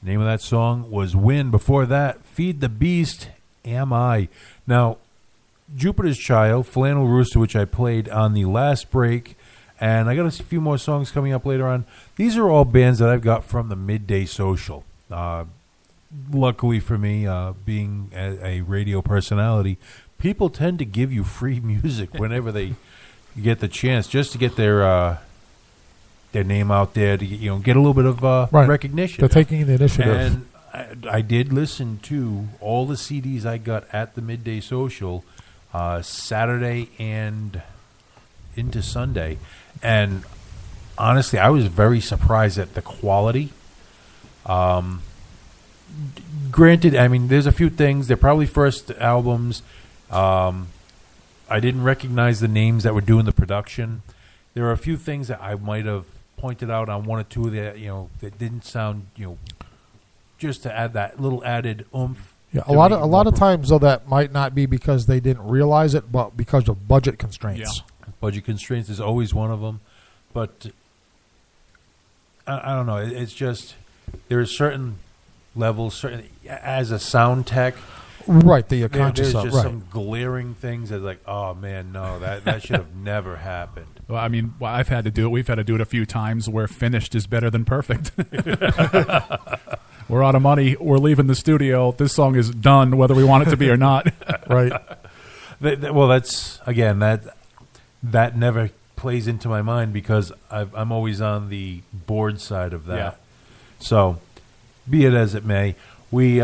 Name of that song was Win. Before that, Feed the Beast, Am I. Now, Jupiter's Child, Flannel Rooster, which I played on the last break, and I got a few more songs coming up later on. These are all bands that I've got from the Midday Social. Luckily for me, being a radio personality, people tend to give you free music whenever they get the chance, just to get their name out there, to get a little bit of recognition. They're taking the initiative. And I did listen to all the CDs I got at the Midday Social Saturday and into Sunday, and honestly, I was very surprised at the quality. Granted, I mean, there's a few things. They're probably first albums. I didn't recognize the names that were doing the production. There are a few things that I might have pointed out on one or two that that didn't sound just to add that little added oomph. Yeah, a lot of times though that might not be because they didn't realize it, but because of budget constraints. Yeah. Budget constraints is always one of them, but I don't know. It's just there are certain levels, certain as a sound tech. Right, that you're conscious there's of. just some glaring things that like, oh man, no, that should have never happened. Well, I mean, I've had to do it. We've had to do it a few times where finished is better than perfect. We're out of money. We're leaving the studio. This song is done, whether we want it to be or not. Right. Well, that's again that never plays into my mind because I'm always on the board side of that. Yeah. So, be it as it may, we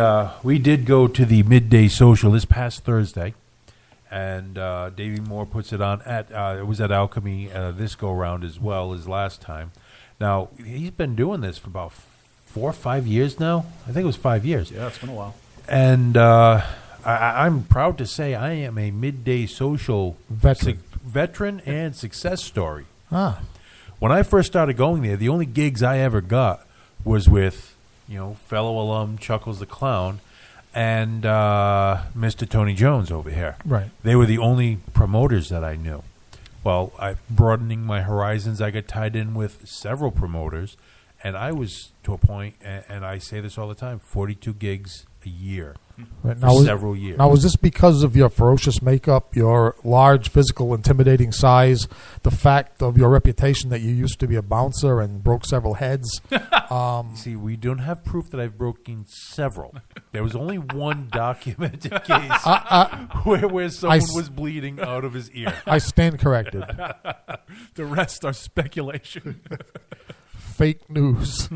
did go to the Midday Social this past Thursday, and Davey Moore puts it on at it was at Alchemy this go round as well as last time. Now he's been doing this for about 4 or 5 years now. I think it was 5 years. Yeah, it's been a while. And I'm proud to say I am a Midday Social veteran and success story. Ah. When I first started going there, the only gigs I ever got was with fellow alum Chuckles the Clown and Mr. Tony Jones over here. Right. They were the only promoters that I knew. Well, broadening my horizons, I got tied in with several promoters, and I was to a point, and I say this all the time, 42 gigs a year Right. for several years. Now, was this because of your ferocious makeup, your large, physical, intimidating size, the fact of your reputation that you used to be a bouncer and broke several heads? See, we don't have proof that I've broken several. There was only one documented case where someone was bleeding out of his ear. I stand corrected. The rest are speculation. Fake news.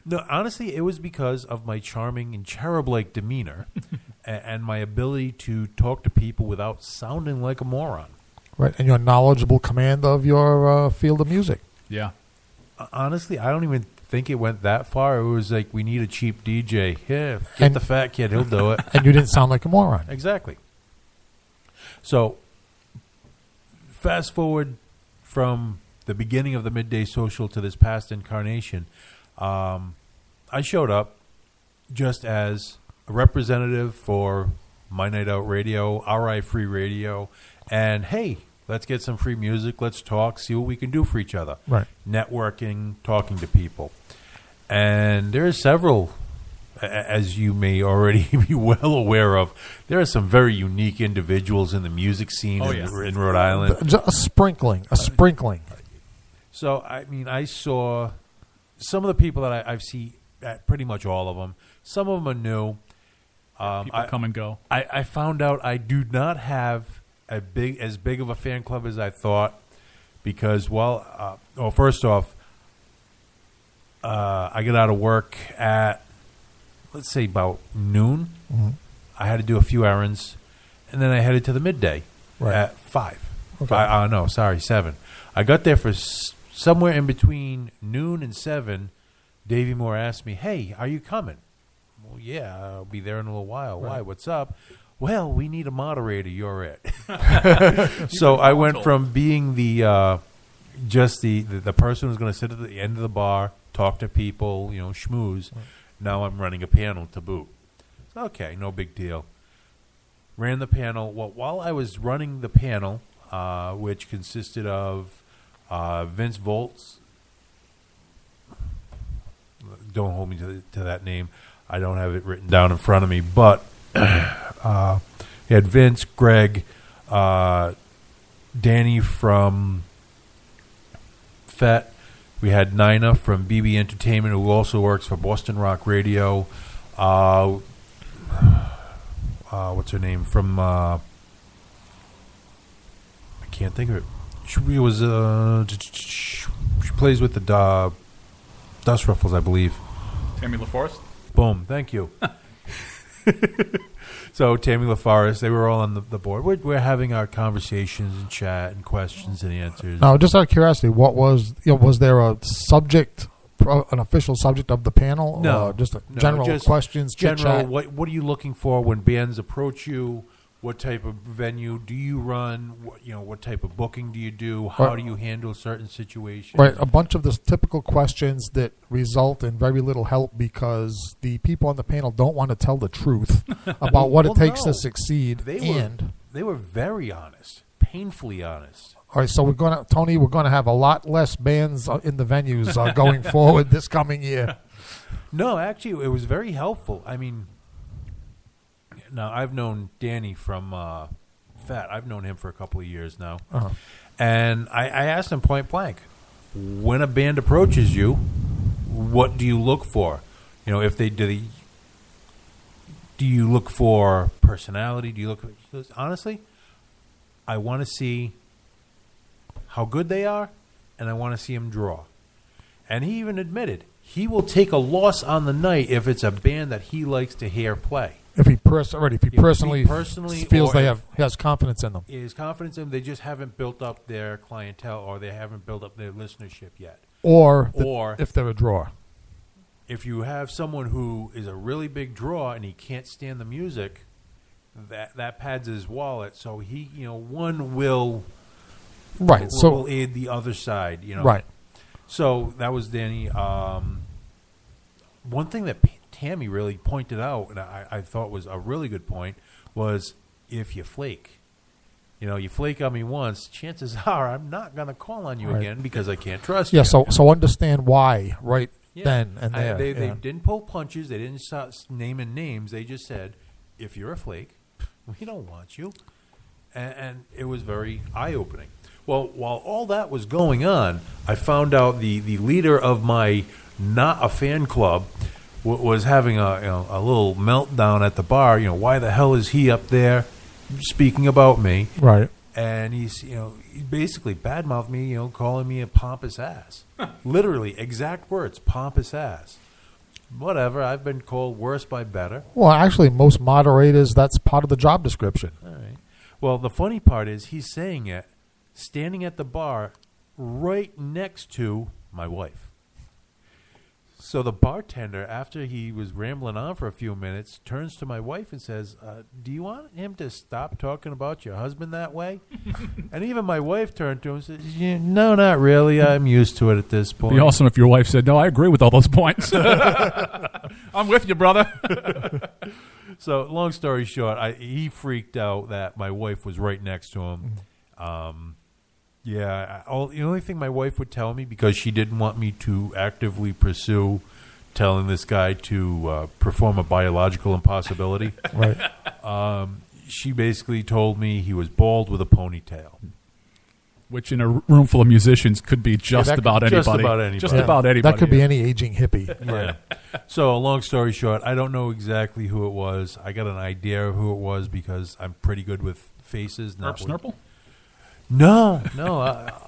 No, honestly, it was because of my charming and cherub-like demeanor and my ability to talk to people without sounding like a moron. Right, and your knowledgeable command of your field of music. Yeah. Honestly, I don't even think it went that far. It was like, we need a cheap DJ. Yeah, get the fat kid. He'll do it. And you didn't sound like a moron. Exactly. So, fast forward from the beginning of the Midday Social to this past incarnation, I showed up just as a representative for My Night Out Radio, RI Free Radio, and hey, let's get some free music, let's talk, see what we can do for each other. Right. Networking, talking to people. And there are several, as you may already be well aware of, there are some very unique individuals in the music scene in Rhode Island. A sprinkling. So, I mean, I saw some of the people that I've seen, pretty much all of them. Some of them are new. People come and go. I found out I do not have as big of a fan club as I thought because, first off, I get out of work at, let's say, about noon. Mm-hmm. I had to do a few errands, and then I headed to the Midday at 5. Okay. 7. I got there for somewhere in between noon and 7. Davey Moore asked me, hey, are you coming? Well, yeah, I'll be there in a little while. Right. Why? What's up? Well, we need a moderator. You're it. So I went from being the person who's going to sit at the end of the bar, talk to people, schmooze. Right. Now I'm running a panel to boot. Okay, no big deal. Ran the panel. Well, while I was running the panel, which consisted of Vince Volts. Don't hold me to that name. I don't have it written down in front of me. But he had Vince, Greg, Danny from FET. We had Nina from BB Entertainment, who also works for Boston Rock Radio. What's her name? From I can't think of it. She was she plays with the Dust Ruffles, I believe. Tammy LaForest? Boom. Thank you. So Tammy LaForest, they were all on the board. We're having our conversations and chat and questions and answers. Now, just out of curiosity, what was there a subject, an official subject of the panel? No, or just general questions, chit general. chat. What are you looking for when bands approach you? What type of venue do you run? What type of booking do you do? How do you handle certain situations? Right, a bunch of the typical questions that result in very little help because the people on the panel don't want to tell the truth about what it takes to succeed. They were very honest, painfully honest. All right, so we're going to have a lot less bands in the venues going forward this coming year. No, actually, it was very helpful. I mean, now I've known Danny from FET. I've known him for a couple of years now, and I asked him point blank, when a band approaches you, what do you look for? If they do you look for personality? Do you look? He goes, honestly, I want to see how good they are, and I want to see them draw. And he even admitted he will take a loss on the night if it's a band that he likes to hear play. If he personally feels he has confidence in them. He has confidence in them. They just haven't built up their clientele or they haven't built up their listenership yet. Or if they're a draw. If you have someone who is a really big draw and he can't stand the music, that pads his wallet. So he, one will will aid the other side. Right. So that was Danny. One thing that Tammy really pointed out, and I thought was a really good point, was if you flake. You flake on me once, chances are I'm not going to call on you again because I can't trust you. Yeah, so understand why then and there. They didn't pull punches. They didn't start naming names. They just said, if you're a flake, we don't want you. And it was very eye-opening. Well, while all that was going on, I found out the leader of my not a fan club was having a little meltdown at the bar. Why the hell is he up there speaking about me? Right. And he basically badmouthed me, calling me a pompous ass. Literally, exact words, pompous ass. Whatever, I've been called worse by better. Well, actually, most moderators, that's part of the job description. All right. Well, the funny part is he's saying it standing at the bar right next to my wife. So the bartender, after he was rambling on for a few minutes, turns to my wife and says, do you want him to stop talking about your husband that way? And even my wife turned to him and said, no, not really. I'm used to it at this point. It'd be awesome if your wife said, no, I agree with all those points. I'm with you, brother. So long story short, he freaked out that my wife was right next to him. The only thing my wife would tell me, because she didn't want me to actively pursue telling this guy to perform a biological impossibility, right? She basically told me he was bald with a ponytail. Which in a room full of musicians could be just about anybody. Just about anybody. That could be any aging hippie. Yeah. So long story short, I don't know exactly who it was. I got an idea of who it was because I'm pretty good with faces. Erp Snurple? No,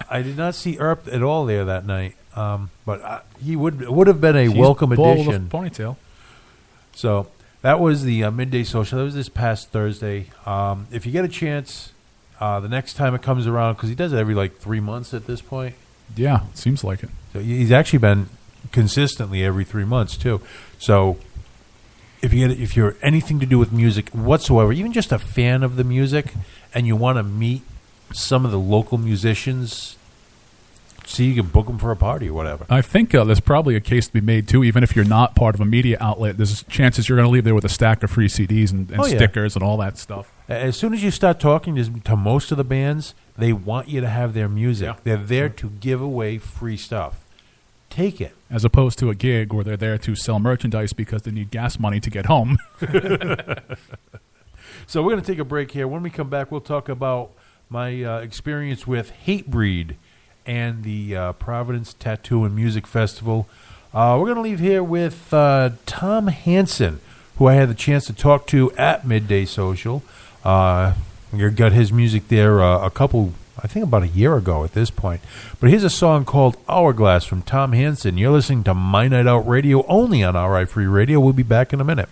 I did not see Erp at all there that night. But he would have been a welcome addition. With a ponytail. So that was the midday social. That was this past Thursday. If you get a chance, the next time it comes around, because he does it every 3 months at this point. Yeah, it seems like it. So he's actually been consistently every 3 months too. So if you're anything to do with music whatsoever, even just a fan of the music, and you want to meet some of the local musicians, see you can book them for a party or whatever. I think there's probably a case to be made too. Even if you're not part of a media outlet, there's chances you're going to leave there with a stack of free CDs and stickers and all that stuff. As soon as you start talking to most of the bands, they want you to have their music. Yeah. They're there to give away free stuff. Take it. As opposed to a gig where they're there to sell merchandise because they need gas money to get home. So we're going to take a break here. When we come back, we'll talk about my experience with Hatebreed and the Providence Tattoo and Music Festival. We're going to leave here with Tom Hansen, who I had the chance to talk to at Midday Social. We got his music there I think about a year ago at this point. But here's a song called Hourglass from Tom Hansen. You're listening to My Night Out Radio only on RI Free Radio. We'll be back in a minute.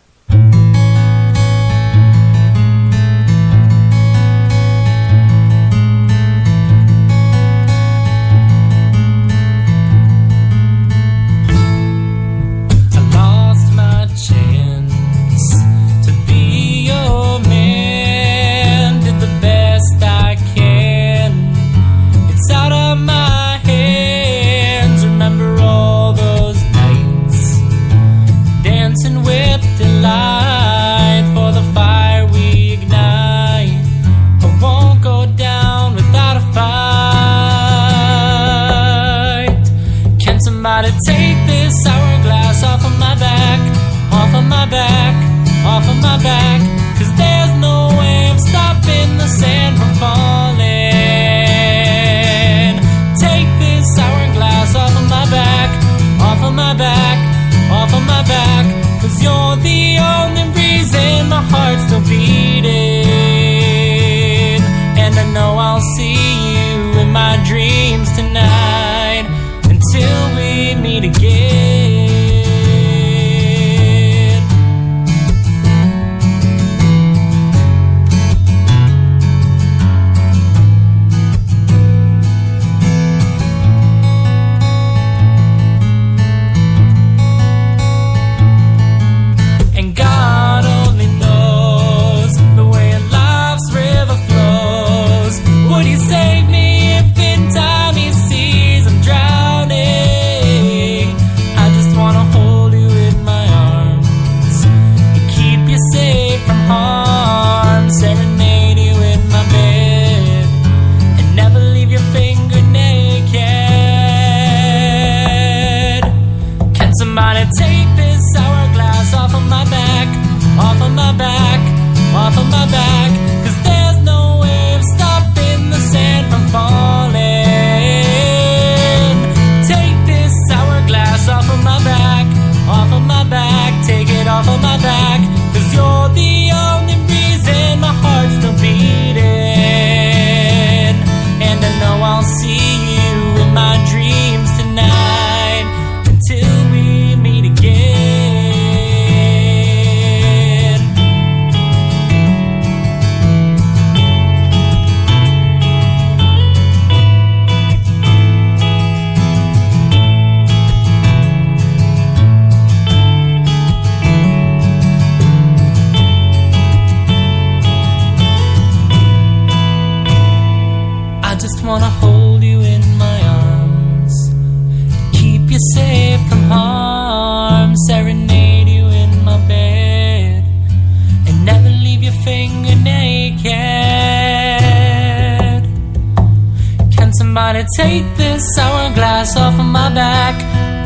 Take this hourglass off of my back,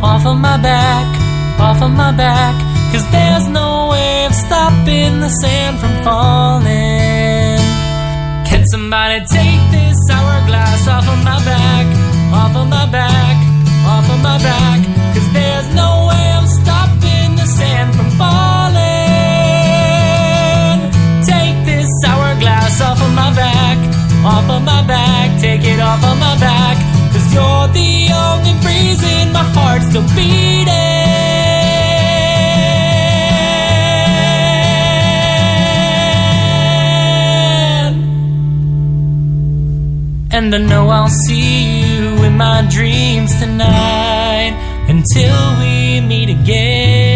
off of my back, off of my back, 'cause there's no way of stopping the sand from falling. Can somebody take this hourglass off of my back, off of my back, off of my back, 'cause there's no way of stopping the sand from falling. Take this hourglass off of my back, off of my back, take it off of my back, 'cause you're the only reason my heart's still beating. And I know I'll see you in my dreams tonight until we meet again.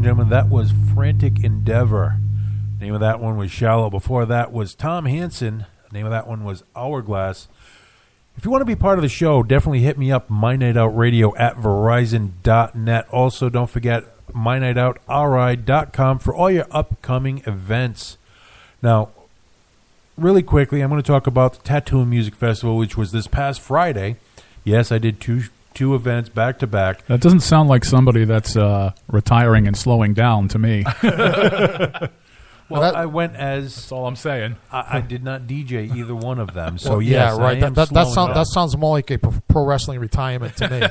and gentlemen, that was Frantic Endeavor. The name of that one was Shallow. Before that was Tom Hansen. The name of that one was Hourglass. If you want to be part of the show, definitely hit me up, mynightout@verizon.net. Also, don't forget mynightoutri.com for all your upcoming events. Now, really quickly, I'm going to talk about the Tattoo and Music Festival, which was this past Friday. Yes, I did two events back to back. That doesn't sound like somebody that's retiring and slowing down to me. Well, I went as... That's all I'm saying. I did not DJ either one of them, so Well, yes, yeah, right. I am slowing down. That sounds more like a pro wrestling retirement to me.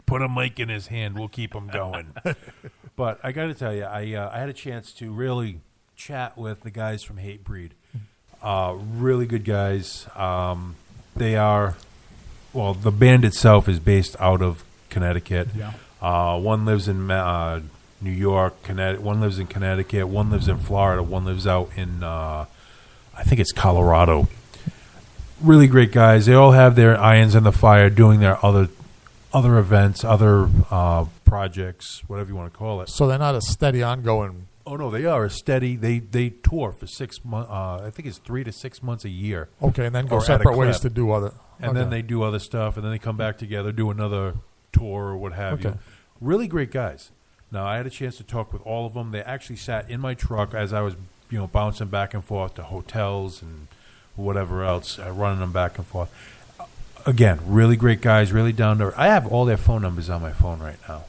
Put a mic in his hand. We'll keep him going. But I got to tell you, I had a chance to really chat with the guys from Hatebreed. Really good guys. They are... Well, the band itself is based out of Connecticut. Yeah. One lives in New York, one lives in Connecticut, one lives in Florida, one lives out in, I think it's Colorado. Really great guys. They all have their irons in the fire doing their other events, other projects, whatever you want to call it. So they're not a steady, ongoing... Oh, no, they are a steady. They tour for 6 months. I think it's 3 to 6 months a year. Okay, and then go Or at a separate ways clip. to do other... And then they do other stuff, and then they come back together, do another tour or what have you. Okay. Really great guys. Now, I had a chance to talk with all of them. They actually sat in my truck as I was, bouncing back and forth to hotels and whatever else, running them back and forth. Again, really great guys, really down to earth. I have all their phone numbers on my phone right now.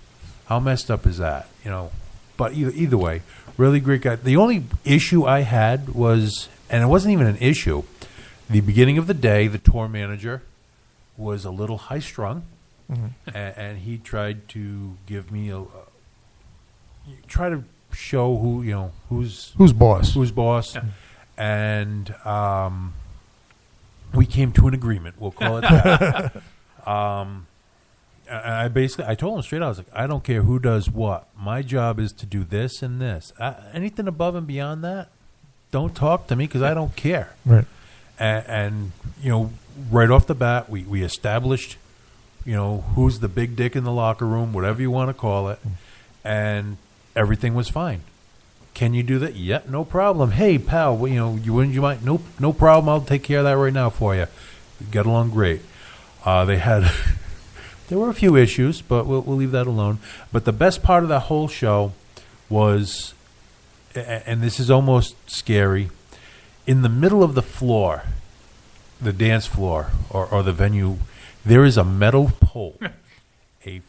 How messed up is that? But either way, really great guy. The only issue I had was, and it wasn't even an issue, the beginning of the day, the tour manager was a little high-strung, and he tried to give me try to show who's boss, and we came to an agreement. We'll call it that. I told him straight out, I was like, I don't care who does what. My job is to do this and this. Anything above and beyond that, don't talk to me because I don't care. Right. And right off the bat, we established, who's the big dick in the locker room, whatever you want to call it, and everything was fine. Can you do that? Yeah, no problem. Hey, pal, you might, no problem. I'll take care of that right now for you. We got along great. There were a few issues, but we'll leave that alone. But the best part of the whole show was, and this is almost scary, in the middle of the floor, the dance floor, or the venue, there is a metal pole, a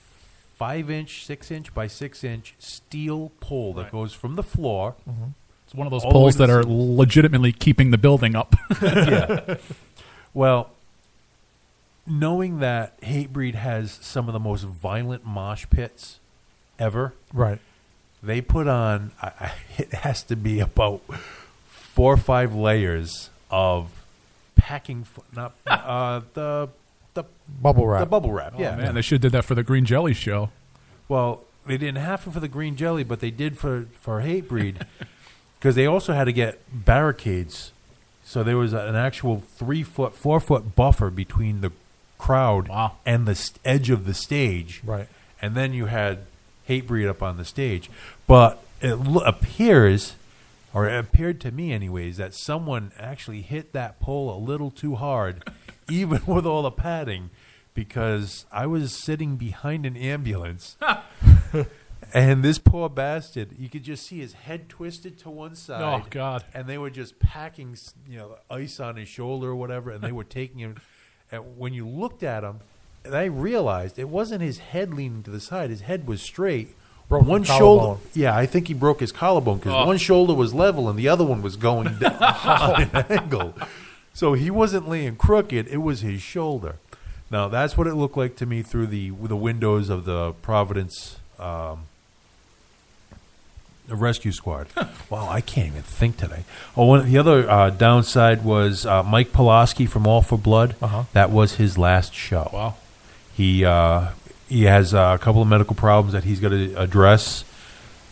5-inch, 6-inch by 6-inch steel pole that goes from the floor. It's one of those poles that are legitimately keeping the building up. Yeah. Well, knowing that Hatebreed has some of the most violent mosh pits ever, right? They put on, it has to be about 4 or 5 layers of packing, the bubble wrap. The bubble wrap, Oh, yeah. man, they should have did that for the Green Jelly show. Well, they didn't have it for the Green Jelly, but they did for Hatebreed because they also had to get barricades. So there was an actual 3-foot, 4-foot buffer between the crowd and the edge of the stage. Right. And then you had Hatebreed up on the stage. But it appears, or it appeared to me anyways, that someone actually hit that pole a little too hard, even with all the padding, because I was sitting behind an ambulance. And this poor bastard, you could just see his head twisted to one side. Oh, God. And they were just packing, ice on his shoulder or whatever, and they were taking him. And when you looked at him, and I realized it wasn't his head leaning to the side. His head was straight. Broke one the shoulder. collarbone. Yeah, I think he broke his collarbone because one shoulder was level and the other one was going down on an angle. So he wasn't laying crooked. It was his shoulder. Now, that's what it looked like to me through the windows of the Providence rescue squad. Wow, I can't even think today. Oh, the other downside was Mike Pulaski from All for Blood. That was his last show. Wow. He has a couple of medical problems that he's got to address,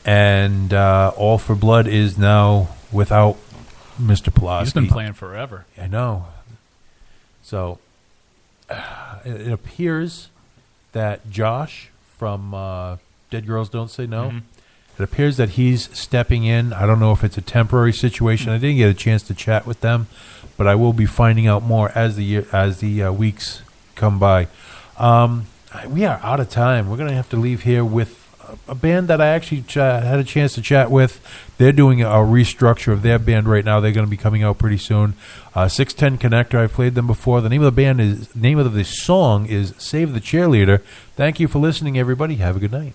and All for Blood is now without Mr. Pulaski. He's been playing forever. I know. So it appears that Josh from Dead Girls Don't Say No. It appears that he's stepping in. I don't know if it's a temporary situation. I didn't get a chance to chat with them, but I will be finding out more as the weeks come by. We are out of time. We're going to have to leave here with a band that I actually had a chance to chat with. They're doing a restructure of their band right now. They're going to be coming out pretty soon. 610 Connector. I've played them before. The name of the song is "Save the Cheerleader." Thank you for listening, everybody. Have a good night.